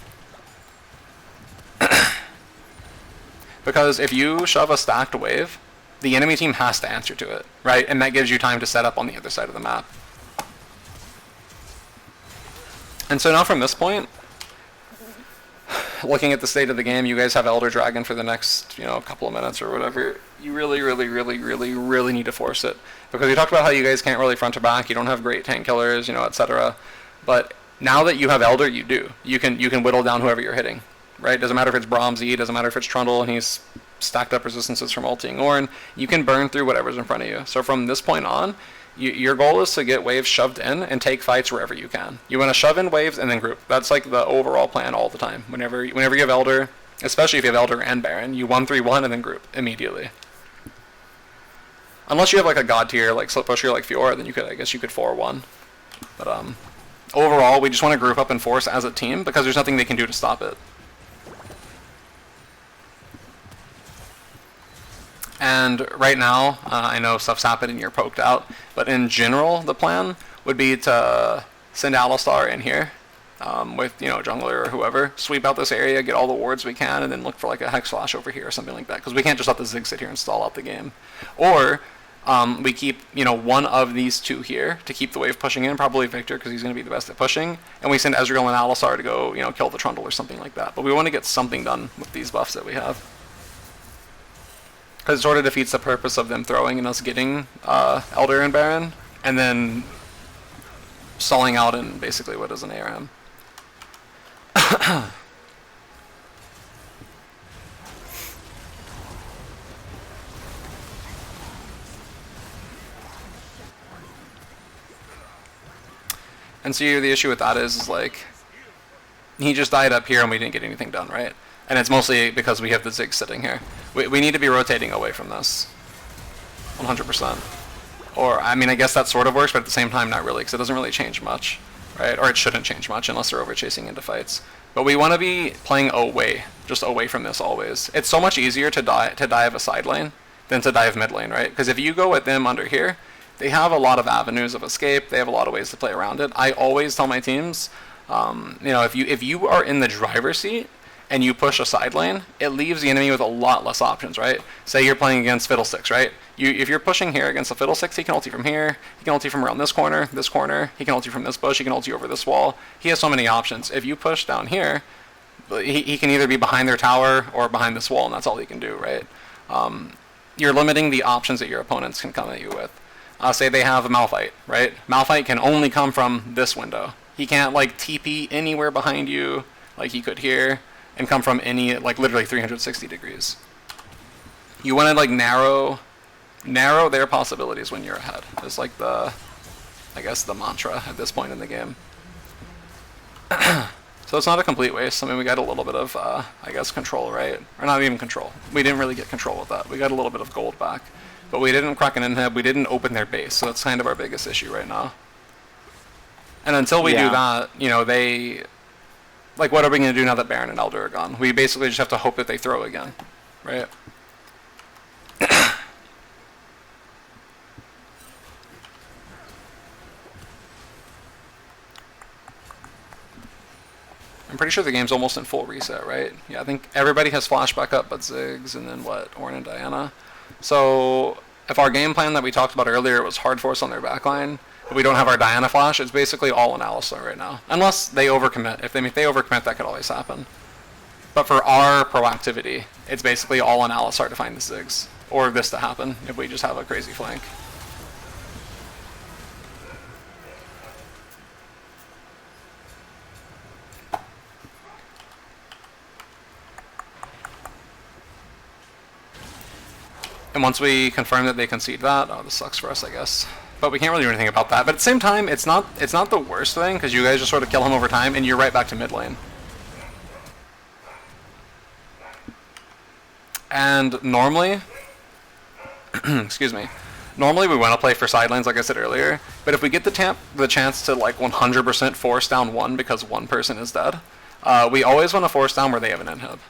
B: Because if you shove a stacked wave, the enemy team has to answer to it, right? And that gives you time to set up on the other side of the map. And so now from this point, looking at the state of the game, you guys have Elder Dragon for the next, you know, couple of minutes or whatever. You really, really, really, really, really need to force it. Because we talked about how you guys can't really front to back, you don't have great tank killers, you know, etc. But now that you have Elder, you do. You can whittle down whoever you're hitting. Right? Doesn't matter if it's Brahmsy, doesn't matter if it's Trundle and he's stacked up resistances from ulting Ornn, you can burn through whatever's in front of you. So from this point on, your goal is to get waves shoved in and take fights wherever you can. You want to shove in waves and then group. That's like the overall plan all the time. Whenever you have Elder, especially if you have Elder and Baron, you 1-3-1 and then group immediately. Unless you have like a god tier, like Slip Pusher, like Fiora, then I guess you could 4-1. But overall, we just want to group up and force as a team because there's nothing they can do to stop it. And right now, I know stuff's happened and you're poked out, but in general, the plan would be to send Alistar in here with, you know, jungler or whoever, sweep out this area, get all the wards we can, and then look for like a Hex Flash over here or something like that, because we can't just let the Zig sit here and stall out the game. Or we keep, you know, one of these 2 here to keep the wave pushing in, probably Victor, because he's going to be the best at pushing, and we send Ezreal and Alistar to go, you know, kill the Trundle or something like that. But we want to get something done with these buffs that we have. Because it sort of defeats the purpose of them throwing and us getting Elder and Baron, and then stalling out in basically what is an ARM. And so the issue with that is like, he just died up here and we didn't get anything done, right? And it's mostly because we have the Zig sitting here. We need to be rotating away from this. 100%. Or, I mean, I guess that sort of works, but at the same time, not really, because it doesn't really change much. right? Or it shouldn't change much unless they're over chasing into fights. But we want to be playing away, just away from this always. It's so much easier to dive a side lane than to dive mid lane, right? Because if you go with them under here, they have a lot of avenues of escape. They have a lot of ways to play around it. I always tell my teams, you know, if you are in the driver's seat and you push a side lane, it leaves the enemy with a lot less options, right? Say you're playing against Fiddlesticks, right? If you're pushing here against the Fiddlesticks, he can ulti from here, he can ulti from around this corner, he can ulti from this bush, he can ulti over this wall. He has so many options. If you push down here, he can either be behind their tower or behind this wall, and that's all he can do, right? You're limiting the options that your opponents can come at you with. Say they have a Malphite, right? Malphite can only come from this window. He can't like TP anywhere behind you like he could here and come from any, like literally 360 degrees. You want to like narrow their possibilities when you're ahead. It's like the, I guess, the mantra at this point in the game. So it's not a complete waste. I mean, we got a little bit of, I guess, control, right? Or not even control. We didn't really get control with that. We got a little bit of gold back. But we didn't crack an inhib. We didn't open their base. So that's kind of our biggest issue right now. And until we do that, you know, they... Like, what are we going to do now that Baron and Elder are gone? We basically just have to hope that they throw again, right? I'm pretty sure the game's almost in full reset, right? Yeah, I think everybody has flash back up but Ziggs and then what? Ornn and Diana. So if our game plan that we talked about earlier was hard force on their backline, but we don't have our Diana flash, it's basically all in Alistar right now. Unless they overcommit. If they overcommit, that could always happen. But for our proactivity, it's basically all in Alistar to find the Ziggs. Or this to happen, if we just have a crazy flank. And once we confirm that they concede that, oh, this sucks for us, I guess. But we can't really do anything about that. But at the same time, it's not the worst thing, because you guys just sort of kill him over time, and you're right back to mid lane. And normally, excuse me, normally we want to play for side lanes, like I said earlier. But if we get the chance to like 100% force down one because one person is dead, we always want to force down where they have an inhib.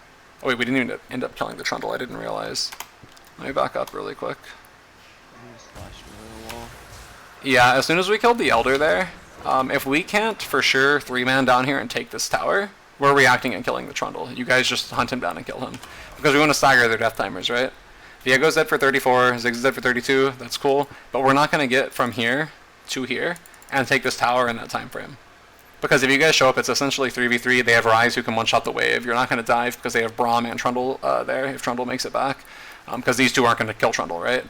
B: Oh wait, we didn't even end up killing the Trundle. I didn't realize. Let me back up really quick. Yeah, as soon as we killed the Elder there, if we can't for sure 3-man down here and take this tower, we're reacting and killing the Trundle. You guys just hunt him down and kill him. Because we want to stagger their death timers, right? Viego's dead for 34, Ziggs is dead for 32, that's cool. But we're not going to get from here to here and take this tower in that time frame. Because if you guys show up, it's essentially 3v3. They have Ryze who can one-shot the wave. You're not going to dive because they have Braum and Trundle there if Trundle makes it back. Because these two aren't going to kill Trundle, right?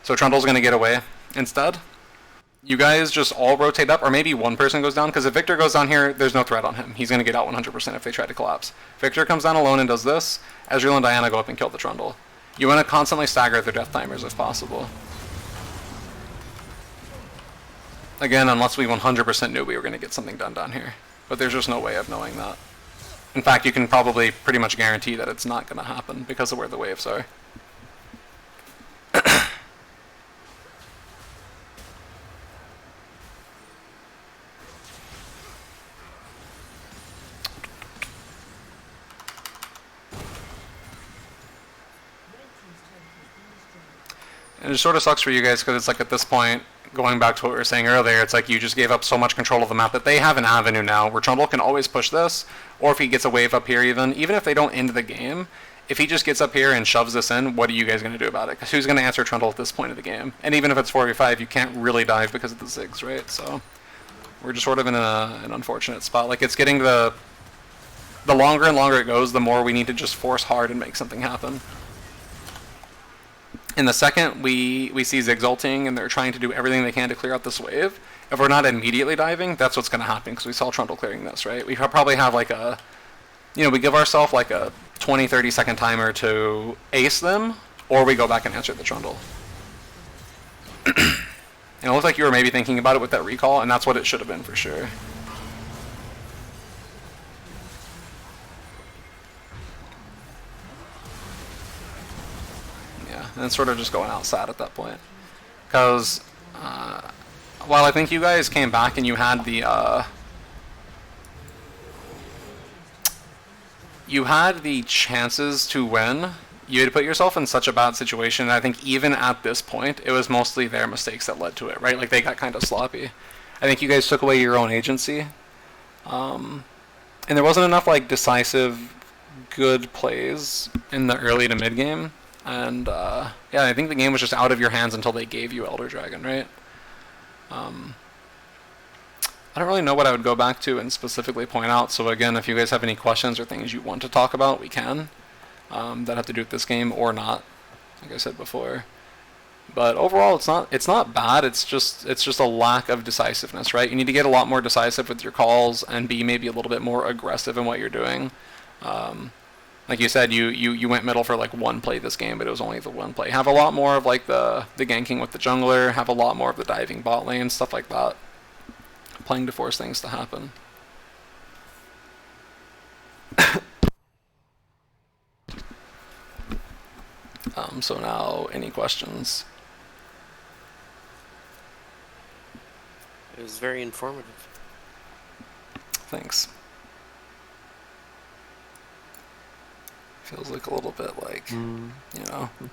B: So Trundle's going to get away instead. You guys just all rotate up, or maybe one person goes down, because if Victor goes down here, there's no threat on him. He's going to get out 100% if they try to collapse. Victor comes down alone and does this. Ezreal and Diana go up and kill the Trundle. You want to constantly stagger their death timers if possible. Again, unless we 100% knew we were going to get something done down here. But there's just no way of knowing that. In fact, you can probably pretty much guarantee that it's not going to happen because of where the waves are. And it sort of sucks for you guys because it's like at this point, going back to what we were saying earlier, it's like you just gave up so much control of the map that they have an avenue now where Trundle can always push this, or if he gets a wave up here even if they don't end the game, if he just gets up here and shoves this in, what are you guys going to do about it? Because who's going to answer Trundle at this point of the game? And even if it's 4v5, you can't really dive because of the Ziggs, right? So we're just sort of in an unfortunate spot. Like it's getting the longer and longer it goes, the more we need to just force hard and make something happen. In the second we see Ziggs ulting and they're trying to do everything they can to clear out this wave, if we're not immediately diving, that's what's going to happen because we saw Trundle clearing this, right? We probably have like a, we give ourselves like a 20-30 second timer to ace them, or we go back and answer the Trundle. And it looked like you were maybe thinking about it with that recall, and that's what it should have been for sure. And it's sort of just going outside at that point. Because while I think you guys came back and you had the you had the chances to win. You had put yourself in such a bad situation. I think even at this point, it was mostly their mistakes that led to it, right? Like they got kind of sloppy. I think you guys took away your own agency, and there wasn't enough like decisive, good plays in the early to mid game. And yeah, I think the game was just out of your hands until they gave you Elder Dragon, right? I don't really know what I would go back to and specifically point out. So again, if you guys have any questions or things you want to talk about, we can. That have to do with this game or not, like I said before. But overall, it's not bad. It's just a lack of decisiveness, right? You need to get a lot more decisive with your calls and be maybe a little bit more aggressive in what you're doing. Like you said, you went middle for like one play this game, but it was only the one play. Have a lot more of like the ganking with the jungler. Have a lot more of the diving bot lane, stuff like that. Playing to force things to happen. So now, any questions?
F: It was very informative.
B: Thanks. Feels like a little bit like, you know, a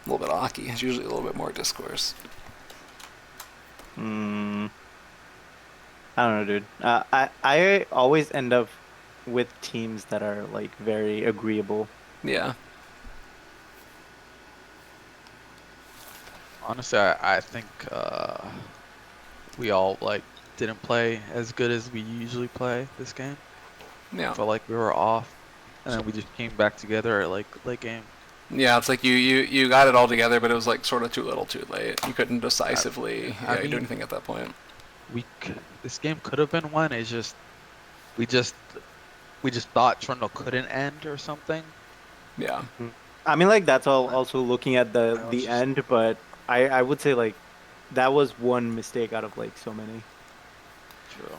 B: little bit Aki. It's usually a little bit more discourse.
A: I don't know, dude. I always end up with teams that are like very agreeable.
B: Yeah.
E: Honestly, I think we all like didn't play as good as we usually play this game.
B: Yeah.
E: Felt like we were off, and then we just came back together at like late game.
B: Yeah, it's like you got it all together, but it was like sort of too little, too late. You couldn't decisively do anything at that point.
E: This game could have been won. It's just we just thought Toronto couldn't end or something.
B: Yeah.
A: I mean, like that's all also looking at the end, but I would say like that was one mistake out of like so many.
E: True.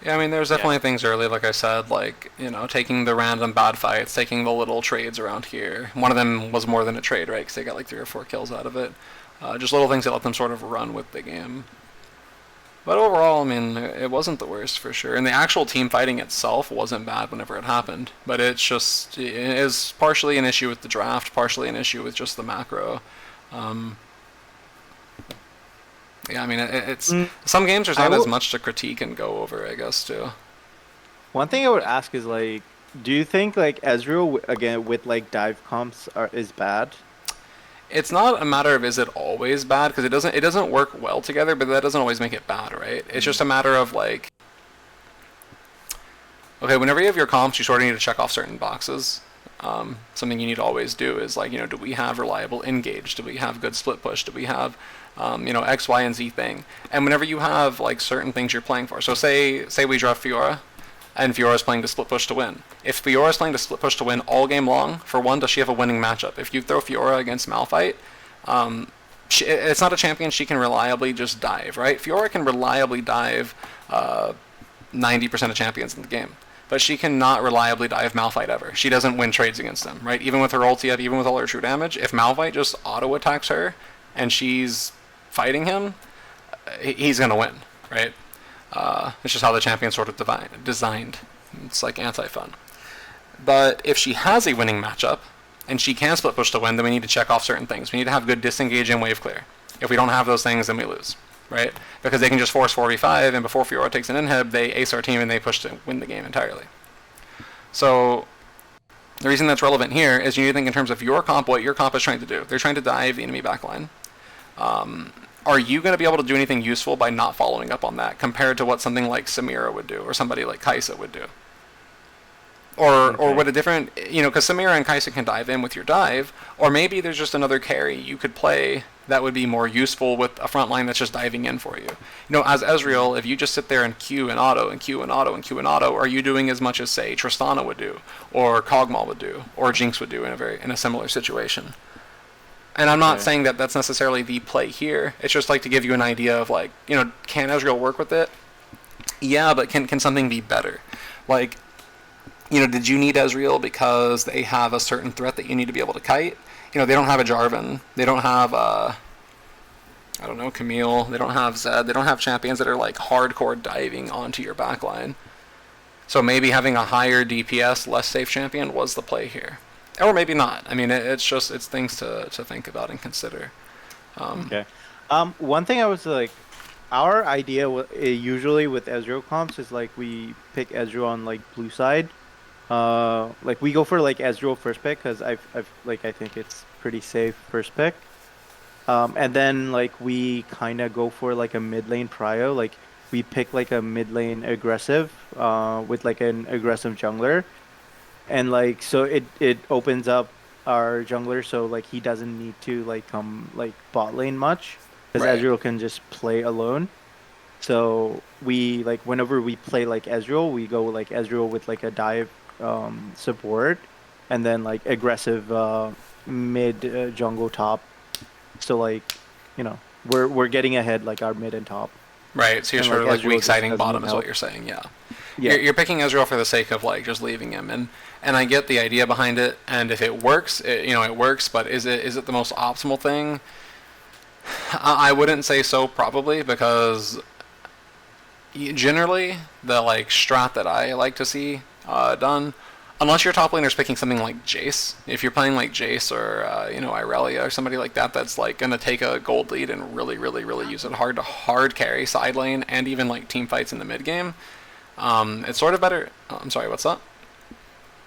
B: Yeah, I mean, there's definitely things early, like I said, like, you know, taking the random bad fights, taking the little trades around here. One of them was more than a trade, right? Because they got like 3 or 4 kills out of it. Just little things that let them sort of run with the game. But overall, I mean, it wasn't the worst for sure. And the actual team fighting itself wasn't bad whenever it happened. But it's just, it is partially an issue with the draft, partially an issue with just the macro. Yeah, I mean, it's some games there's not as much to critique and go over, I guess, too.
A: One thing I would ask is like, do you think like Ezreal again with like dive comps is bad?
B: It's not a matter of is it always bad, because it doesn't work well together, but that doesn't always make it bad, right? It's just a matter of like, okay, whenever you have your comps, you sort of need to check off certain boxes. Something you need to always do is like, you know, do we have reliable engage? Do we have good split push? Do we have you know, X, Y, and Z thing? And whenever you have like certain things you're playing for, so say we draft Fiora, and Fiora's playing to split push to win. If Fiora's playing to split push to win all game long, for one, does she have a winning matchup? If you throw Fiora against Malphite, it's not a champion she can reliably just dive, right? Fiora can reliably dive 90% of champions in the game, but she cannot reliably dive Malphite ever. She doesn't win trades against them, right? Even with her ulti up, even with all her true damage, if Malphite just auto-attacks her and she's fighting him, he's going to win, right? It's just how the champion's sort of designed. It's like anti-fun. But if she has a winning matchup, and she can split push to win, then we need to check off certain things. We need to have good disengage and wave clear. If we don't have those things, then we lose, right? Because they can just force 4v5, and before Fiora takes an inhib, they ace our team and they push to win the game entirely. So the reason that's relevant here is you need to think in terms of your comp, what your comp is trying to do. They're trying to dive the enemy backline. Are you going to be able to do anything useful by not following up on that compared to what something like Samira would do or somebody like Kai'Sa would do? Or what a different, you know, because Samira and Kai'Sa can dive in with your dive, or maybe there's just another carry you could play that would be more useful with a front line that's just diving in for you. You know, as Ezreal, if you just sit there and Q and auto and Q and auto and Q and auto, are you doing as much as, say, Tristana would do, or Kog'Maw would do, or Jinx would do in a similar situation? And I'm not saying that that's necessarily the play here. It's just like to give you an idea of like, you know, can Ezreal work with it? Yeah, but can something be better? Like, you know, did you need Ezreal because they have a certain threat that you need to be able to kite? You know, they don't have a Jarvan. They don't have, I don't know, Camille. They don't have Zed. They don't have champions that are like hardcore diving onto your backline. So maybe having a higher DPS, less safe champion was the play here. Or maybe not. I mean, it's things to think about and consider.
A: Okay. One thing I was like, our idea usually with Ezreal comps is like we pick Ezreal on like blue side. Like we go for like Ezreal first pick because I've like I think it's pretty safe first pick. And then like we kind of go for like a mid lane prio. Like we pick like a mid lane aggressive, with like an aggressive jungler, and like so it opens up our jungler so like he doesn't need to like come like bot lane much because
B: Right.
A: Ezreal can just play alone. So we like whenever we play like Ezreal, we go like Ezreal with like a dive support, and then like aggressive mid jungle top. So like, we're getting ahead like our mid and top.
B: Right, so you're
A: And
B: sort
A: like
B: of like
A: Ezreal
B: weak
A: just
B: siding
A: doesn't
B: bottom
A: need
B: is what
A: help.
B: you're saying, yeah.
A: Yeah.
B: You're picking Ezreal for the sake of like just leaving him, and I get the idea behind it, and if it works, it works, but is it the most optimal thing? I wouldn't say so, probably, because generally the like strat that I like to see done, unless your top laner's picking something like Jace. If you're playing like Jace or Irelia or somebody like that, that's like gonna take a gold lead and really, really, really use it hard to hard carry side lane and even like team fights in the mid game. It's sort of better. Oh, I'm sorry, what's that?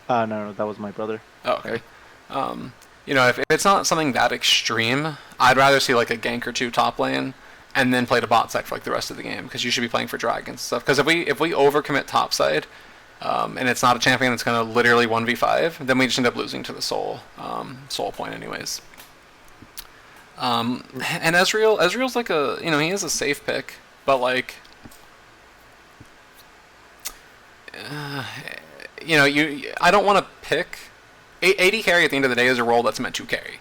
A: No, that was my brother.
B: Oh, okay. If it's not something that extreme, I'd rather see like a gank or two top lane, and then play the bot side for like the rest of the game, because you should be playing for dragons and stuff. Because if we overcommit top side, and it's not a champion that's gonna literally 1v5, then we just end up losing to the soul point anyways. And Ezreal's like he is a safe pick, but like I don't want to pick. AD carry at the end of the day is a role that's meant to carry.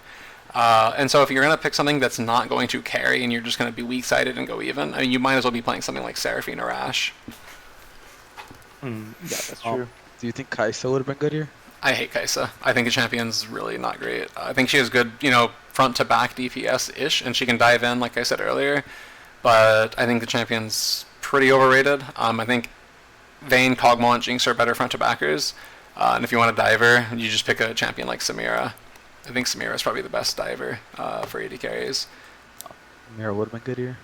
B: And so if you're going to pick something that's not going to carry and you're just going to be weak-sided and go even, I mean, you might as well be playing something like Seraphine or Ashe.
A: Yeah, that's true.
E: Do you think Kai'Sa would have been good here?
B: I hate Kai'Sa. I think the champion's really not great. I think she has good, front-to-back DPS-ish, and she can dive in, like I said earlier. But I think the champion's pretty overrated. I think Vayne, Kog'Maw, and Jinx are better front-to-backers. And if you want a diver, you just pick a champion like Samira. I think Samira is probably the best diver for AD carries.
E: Mira would have been good here.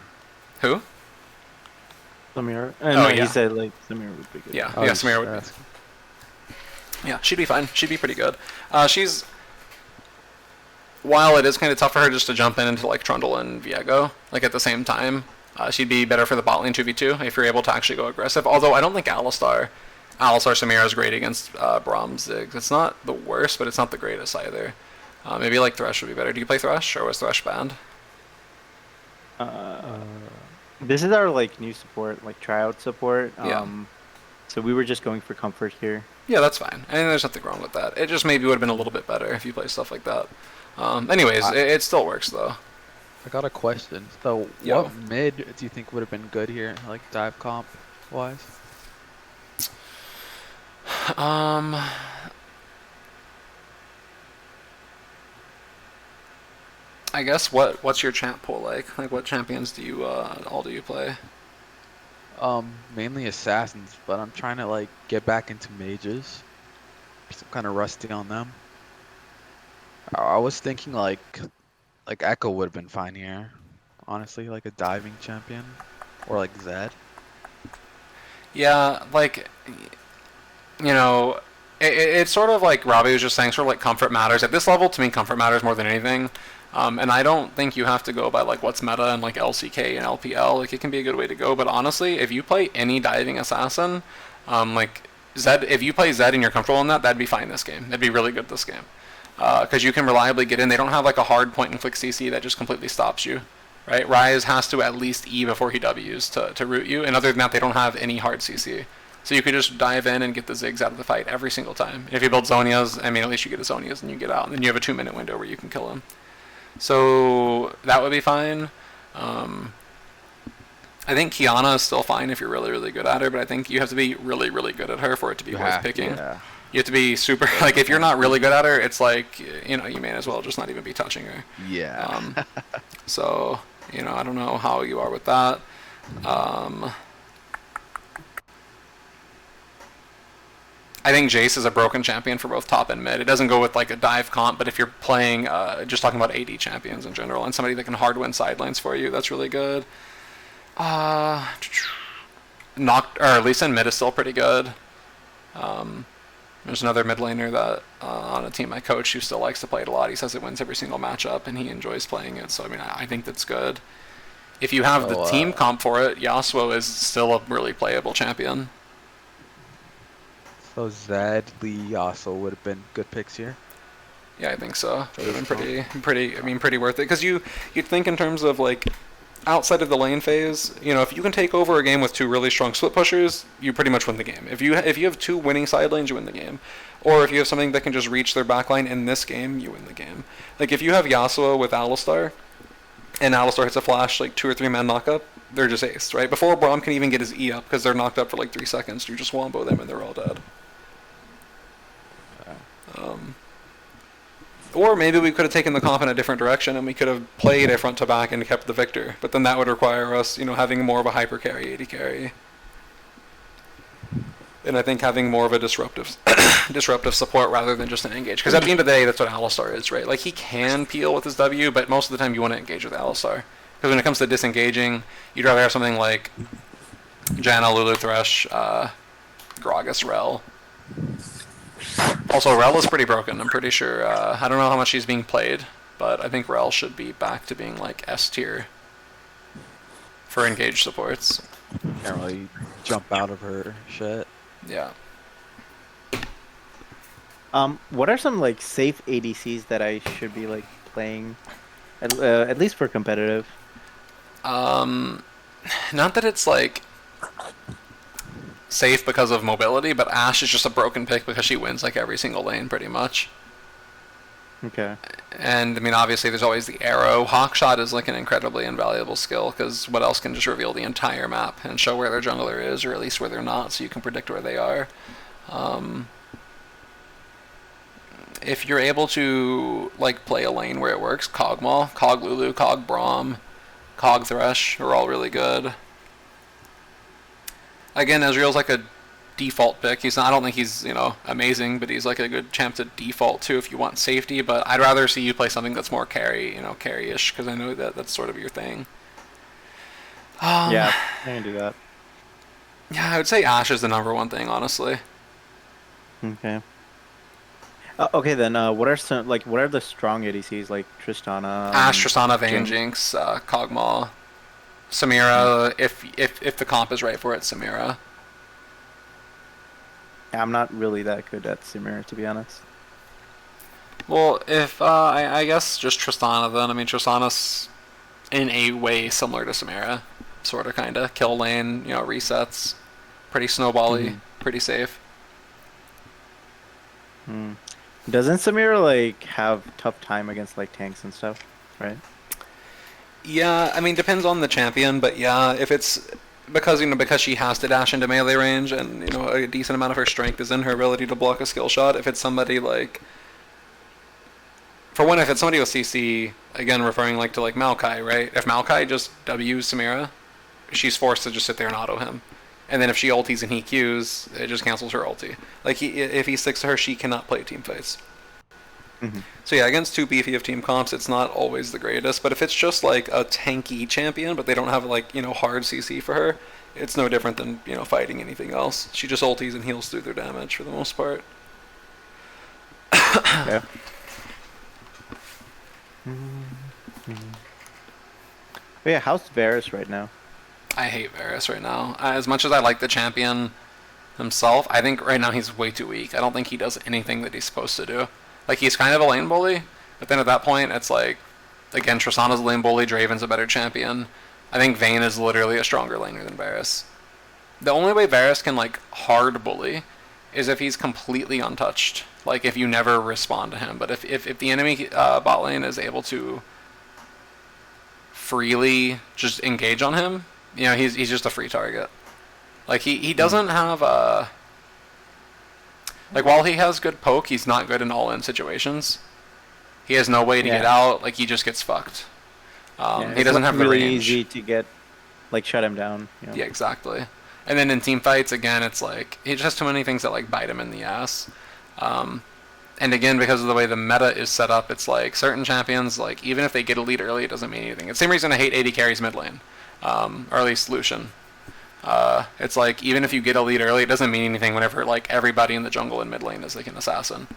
B: Who?
A: Samir.
B: Oh,
A: No,
B: yeah.
A: he said like Samir would be good.
B: Yeah,
E: Oh,
B: yeah,
E: just
B: Samira would be.
E: asking.
B: Yeah, she'd be fine. She'd be pretty good. She's... While it is kind of tough for her just to jump into like Trundle and Viego, like at the same time, she'd be better for the bot lane 2v2 if you're able to actually go aggressive. Although I don't think Alistar Samira is great against Braum Ziggs. It's not the worst, but it's not the greatest either. Maybe like Thresh would be better. Do you play Thresh, or was Thresh banned?
A: This is our like new support, like tryout support.
B: Yeah.
A: So we were just going for comfort here.
B: Yeah, that's fine. I mean, there's nothing wrong with that. It just maybe would have been a little bit better if you play stuff like that. Anyways, it still works though.
E: I got a question. So,
B: Yo.
E: what mid do you think would have been good here, like dive comp wise?
B: I guess what's your champ pool like? Like what champions do you play?
E: Mainly assassins, but I'm trying to like get back into mages. I'm kind of rusty on them. I was thinking like Echo would have been fine here, honestly, like a diving champion, or like Zed.
B: Yeah, like it's sort of like Robbie was just saying, sort of like comfort matters. At this level, to me, comfort matters more than anything. And I don't think you have to go by like what's meta and like LCK and LPL. Like it can be a good way to go, but honestly, if you play any diving assassin, like Zed, if you play Zed and you're comfortable in that, that'd be fine this game. That'd be really good this game. Because you can reliably get in. They don't have like a hard point and click CC that just completely stops you, right? Ryze has to at least E before he Ws to root you, and other than that, they don't have any hard CC. So you could just dive in and get the Ziggs out of the fight every single time. And if you build Zonias, I mean, at least you get a Zonias and you get out, and then you have a 2-minute window where you can kill him. So that would be fine. I think Kiana is still fine if you're really, really good at her, but I think you have to be really, really good at her for it to be worth picking.
E: Yeah.
B: You have to be super, like, if you're not really good at her, it's like, you may as well just not even be touching her.
E: Yeah.
B: So, I don't know how you are with that. I think Jace is a broken champion for both top and mid. It doesn't go with like a dive comp, but if you're playing, just talking about AD champions in general, and somebody that can hard win side lanes for you, that's really good. Lisa in mid is still pretty good. There's another mid laner that on a team I coach who still likes to play it a lot. He says it wins every single matchup and he enjoys playing it. So I mean, I think that's good. If you have the team comp for it, Yasuo is still a really playable champion.
E: So Zed, Lee, Yasuo would have been good picks here.
B: Yeah, I think so. It would have been pretty worth it. Because you'd think in terms of like outside of the lane phase, you know, if you can take over a game with 2 really strong split pushers, you pretty much win the game. If you have 2 winning side lanes, you win the game. Or if you have something that can just reach their backline in this game, you win the game. Like if you have Yasuo with Alistar, and Alistar hits a flash like 2 or 3 man knock up, they're just aced, right? Before Braum can even get his E up because they're knocked up for like 3 seconds, you just wombo them and they're all dead. Or maybe we could have taken the comp in a different direction and we could have played a front to back and kept the victor. But then that would require us, you know, having more of a hyper carry, AD carry. And I think having more of a disruptive support rather than just an engage. Because at the end of the day, that's what Alistar is, right? Like, he can peel with his W, but most of the time you want to engage with Alistar. Because when it comes to disengaging, you'd rather have something like Janna, Lulu, Thresh, Gragas, Rel. Also, Rel is pretty broken. I'm pretty sure. I don't know how much she's being played, but I think Rel should be back to being like S tier for engaged supports.
E: Can't really jump out of her shit.
B: Yeah.
A: What are some like safe ADCs that I should be like playing, at least for competitive?
B: Not that it's like safe because of mobility, but Ashe is just a broken pick because she wins like every single lane pretty much.
A: Okay.
B: And I mean, obviously, there's always the arrow. Hawkshot is like an incredibly invaluable skill because what else can just reveal the entire map and show where their jungler is, or at least where they're not, so you can predict where they are. If you're able to like play a lane where it works, Kog'Maw, Kog Lulu, Kog Braum, Kog Thresh are all really good. Again, Ezreal's like a default pick. He's not, I don't think he's, you know, amazing, but he's like a good champ to default to if you want safety. But I'd rather see you play something that's more carry, you know, carry-ish, because I know that that's sort of your thing.
A: Yeah, I can do that.
B: Yeah, I would say Ashe is the #1 thing, honestly.
A: Okay. Okay, then what are the strong ADCs like Tristana?
B: Ashe, Tristana, Vayne, Jinx, Kog'Maw, Samira. If the comp is right for it, Samira.
A: I'm not really that good at Samira, to be honest.
B: Well, if I guess just Tristana then. I mean, Tristana's in a way similar to Samira, sort of, kind of kill lane, you know, resets, pretty snowbally, pretty safe.
A: Doesn't Samira like have tough time against like tanks and stuff, right?
B: Yeah, I mean, depends on the champion, but yeah, if it's because she has to dash into melee range, and you know a decent amount of her strength is in her ability to block a skill shot. If it's somebody like, for one, if it's somebody with CC, again referring like to like Maokai, right? If Maokai just W's Samira, she's forced to just sit there and auto him. And then if she ulties and he Qs, it just cancels her ulti. Like, if he sticks to her, she cannot play team fights. So yeah, against 2 beefy of team comps, it's not always the greatest. But if it's just like a tanky champion, but they don't have like, you know, hard CC for her, it's no different than, you know, fighting anything else. She just ulties and heals through their damage for the most part.
A: Yeah. But yeah, how's Varus right now?
B: I hate Varus right now. As much as I like the champion himself, I think right now he's way too weak. I don't think he does anything that he's supposed to do. Like, he's kind of a lane bully, but then at that point, it's like, again, Tristana's a lane bully, Draven's a better champion. I think Vayne is literally a stronger laner than Varus. The only way Varus can, like, hard bully is if he's completely untouched. Like, if you never respond to him. But if the enemy bot lane is able to freely just engage on him, you know, he's just a free target. Like, he doesn't have like, while he has good poke, he's not good in all-in situations. He has no way to get out. Like, he just gets fucked. He doesn't have the
A: really
B: range.
A: easy to get, like, shut him down. You know?
B: Yeah, exactly. And then in team fights, again, it's like he just has too many things that like bite him in the ass. And again, because of the way the meta is set up, it's like certain champions, like even if they get a lead early, it doesn't mean anything. It's the same reason I hate AD carries mid lane, or at least Lucian. It's like even if you get a lead early, it doesn't mean anything whenever like everybody in the jungle and mid lane is like an assassin,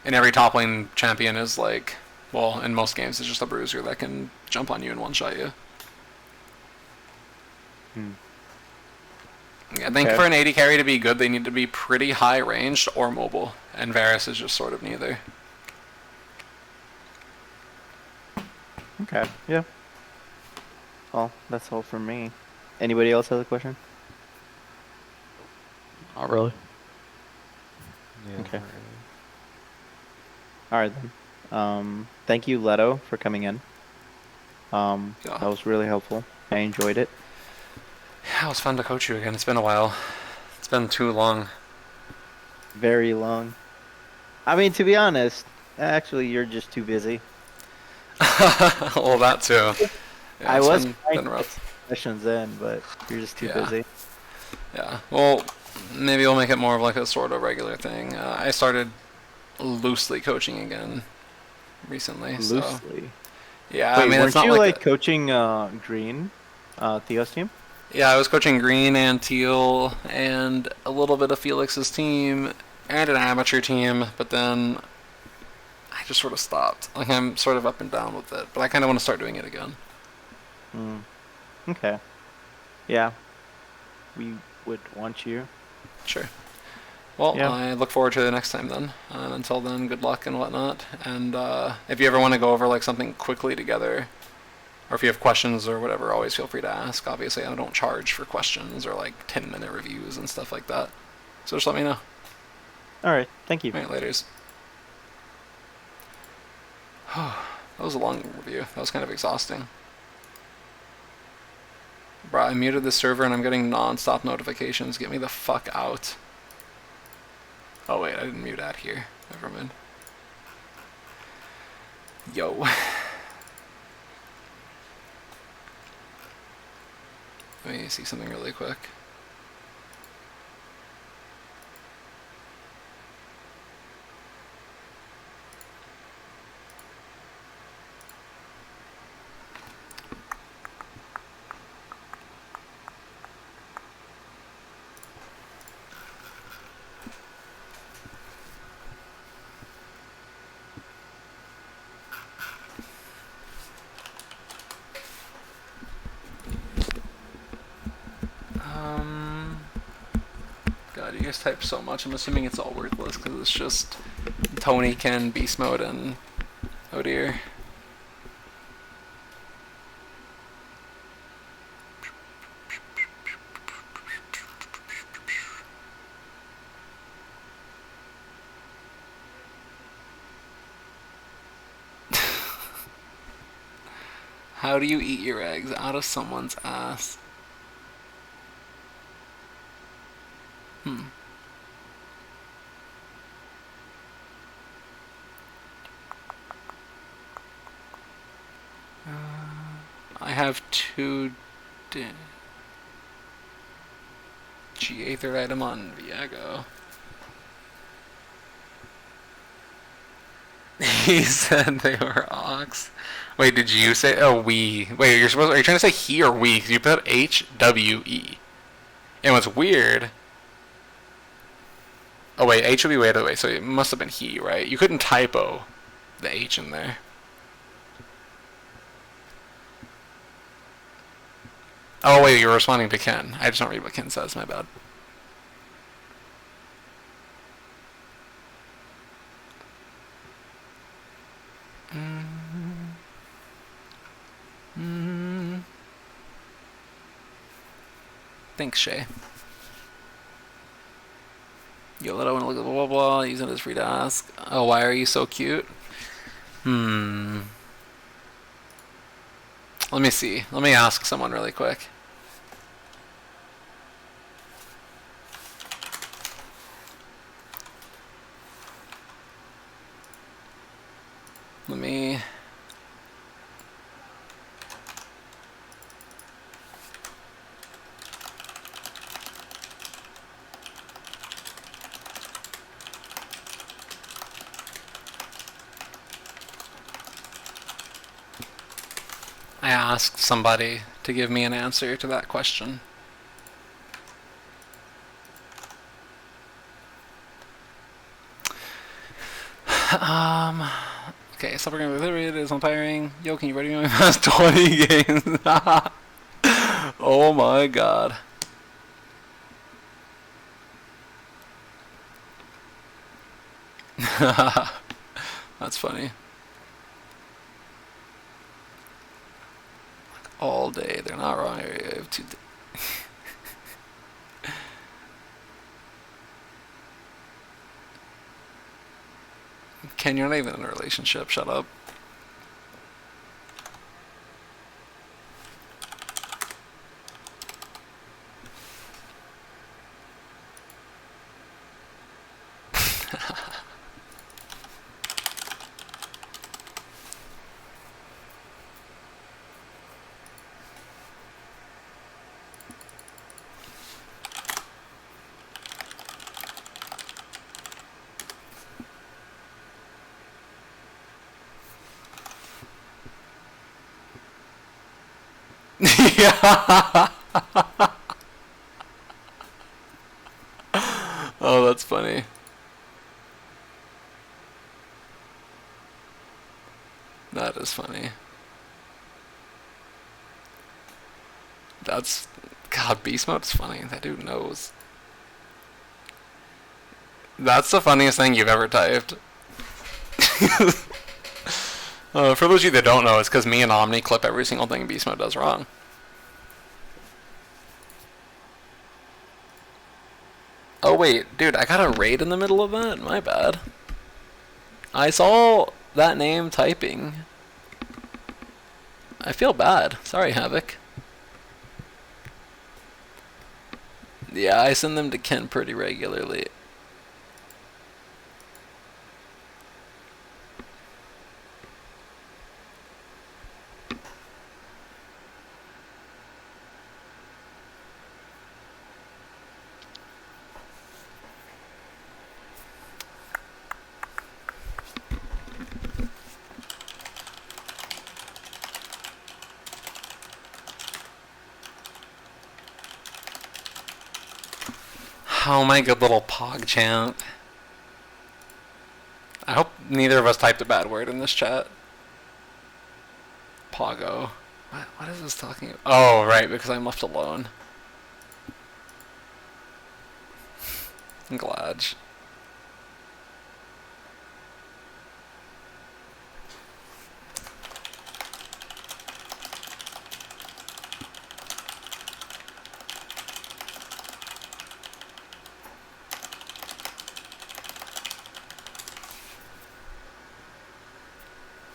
B: and every top lane champion is like, well, in most games, it's just a bruiser that can jump on you and one shot you. Yeah, I think
A: Okay.
B: for an AD carry to be good, they need to be pretty high ranged or mobile, and Varus is just sort of neither.
A: Okay. Yeah. Well, that's all for me. Anybody else have a question?
E: Not really.
D: Yeah,
A: Okay.
D: not really.
A: All right then. Thank you, Leto, for coming in.
B: Yeah.
A: That was really helpful. I enjoyed it.
B: Yeah, it was fun to coach you again. It's been a while. It's been too long.
A: Very long. I mean, to be honest, actually, you're just too busy.
B: Well, that too. Yeah,
A: I
B: it's
A: was
B: been
A: trying to get
B: rough.
A: questions in, but you're just too
B: Yeah.
A: busy.
B: Yeah. Well, maybe we'll make it more of like a sort of regular thing. I started loosely coaching again recently. So
A: Loosely.
B: yeah,
A: Wait,
B: I mean it's
A: weren't
B: not
A: you
B: like
A: like coaching Green, Theo's team?
B: yeah, I was coaching Green and Teal and a little bit of Felix's team and an amateur team, but then I just sort of stopped. Like I'm sort of up and down with it, but I kind of want to start doing it again.
A: Okay. Yeah. We would want you.
B: Sure. Well,
A: Yeah.
B: I look forward to the next time then. Until then, good luck and whatnot. And if you ever want to go over like something quickly together, or if you have questions or whatever, always feel free to ask. Obviously, I don't charge for questions or like 10-minute reviews and stuff like that. So just let me know.
A: All right. Thank you.
B: All right, laters. That was a long review. That was kind of exhausting. Bruh, I muted the server and I'm getting non-stop notifications. Get me the fuck out. Oh wait, I didn't mute ad here. Never mind. Yo. Let me see something really quick. God, you guys type so much. I'm assuming it's all worthless because it's just Tony, Ken, Beast Mode, and oh dear. How do you eat your eggs? Out of someone's ass. I have two GA third item on Viago. He said they were ox. Wait, did you say? Oh, we. Wait, you're supposed. Are you trying to say he or we? 'Cause you put HWE. And what's weird. Oh wait, H would be way the other way. So it must have been he, right? You couldn't typo the H in there. Oh wait, you're responding to Ken. I just don't read what Ken says. My bad. Thanks, Shay. Yo, let I want to look at blah blah blah. Using it as free to ask. Oh, why are you so cute? Let me see. Let me ask someone really quick. Let me. I asked somebody to give me an answer to that question. Um. Okay, so we're gonna be it is umpiring. Yo, can you ready me past 20 games? Oh my god. That's funny. All day, they're not wrong. I have 2 Ken, you're not even in a relationship. Shut up. Yeah. Oh, that's funny. That is funny. That's... God, beast mode's funny. That dude knows. That's the funniest thing you've ever typed. For those of you that don't know, it's because me and Omni clip every single thing beast mode does wrong. Oh wait, dude, I got a raid in the middle of that? My bad. I saw that name typing. I feel bad. Sorry, Havoc. Yeah, I send them to Ken pretty regularly. Oh, my good little pog champ. I hope neither of us typed a bad word in this chat. Pogo. What is this talking about? Oh, right, because I'm left alone. I'm glad.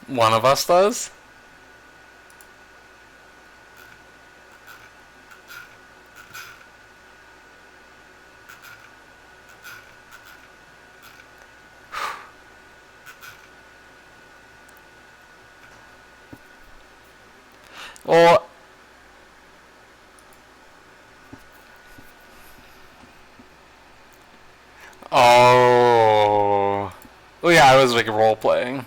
B: One of us does? Well, oh. Well, yeah, I was like role playing.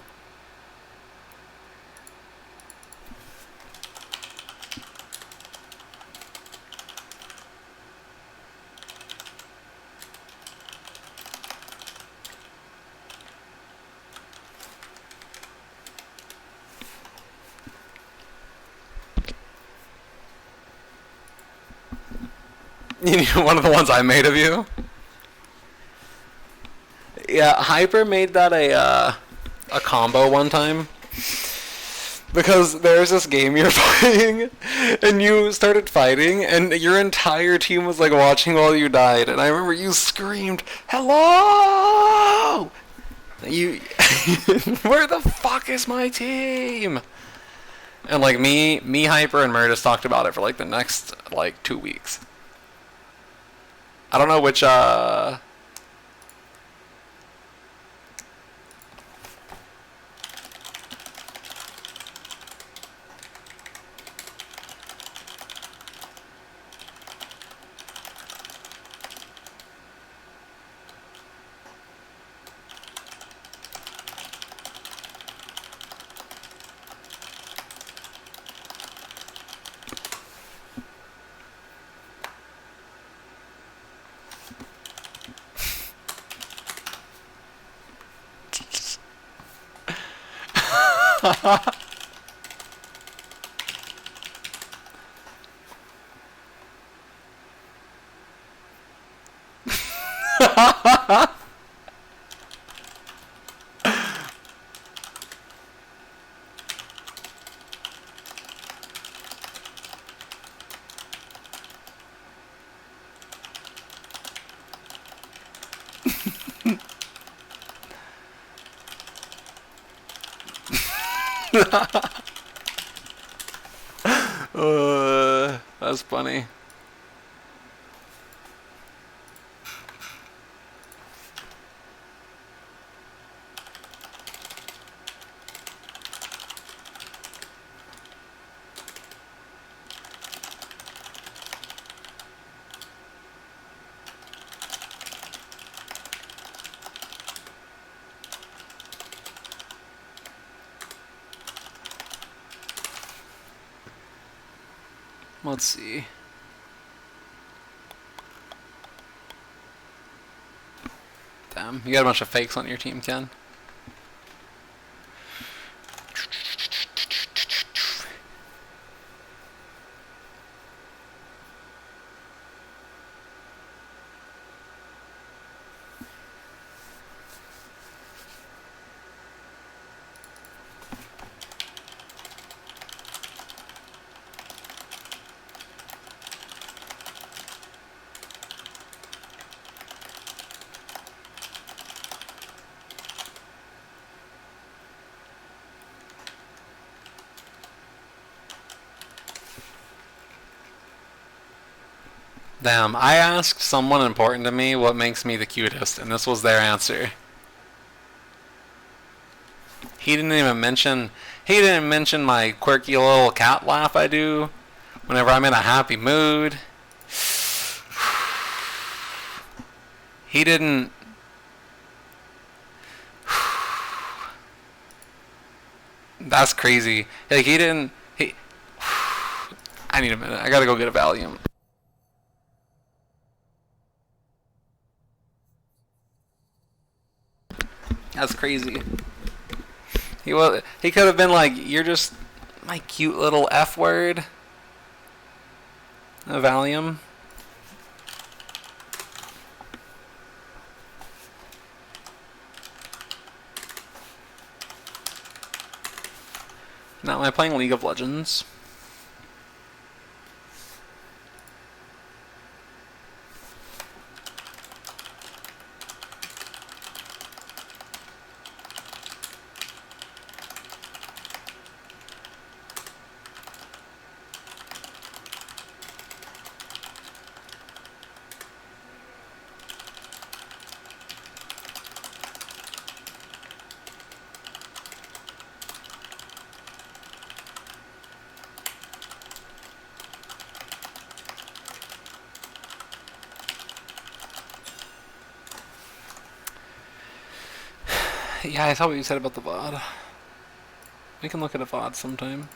B: One of the ones I made of you? Yeah, Hyper made that a combo one time. Because there's this game you're playing, and you started fighting, and your entire team was like watching while you died, and I remember you screamed, "Hello!" You, where the fuck is my team? And like me, Hyper, and Meredith talked about it for like the next like 2 weeks. I don't know which That's funny. Let's see. Damn, you got a bunch of fakes on your team, Ken. Damn, I asked someone important to me what makes me the cutest, and this was their answer. He didn't even mention my quirky little cat laugh I do whenever I'm in a happy mood. He didn't. That's crazy. Like he didn't. He. I need a minute. I gotta go get a Valium. That's crazy. He could have been like, "You're just my cute little F word." A Valium. Now am I playing League of Legends? Yeah, I saw what you said about the VOD. We can look at a VOD sometime.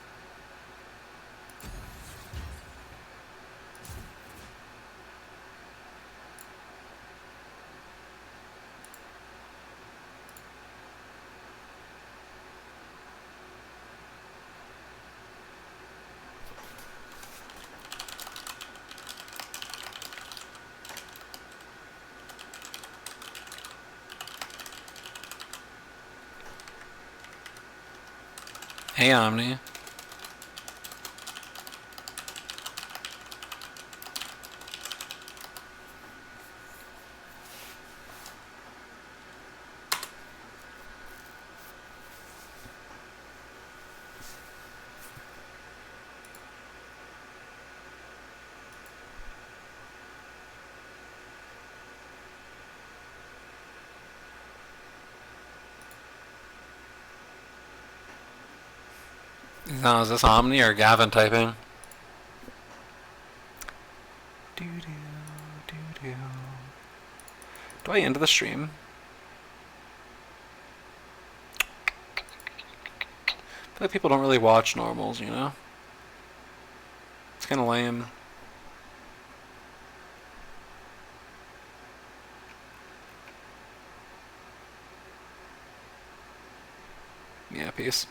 B: Hey, Omni. No, is this Omni or Gavin typing? Do I end the stream? I feel like people don't really watch normals, you know? It's kind of lame. Yeah, peace.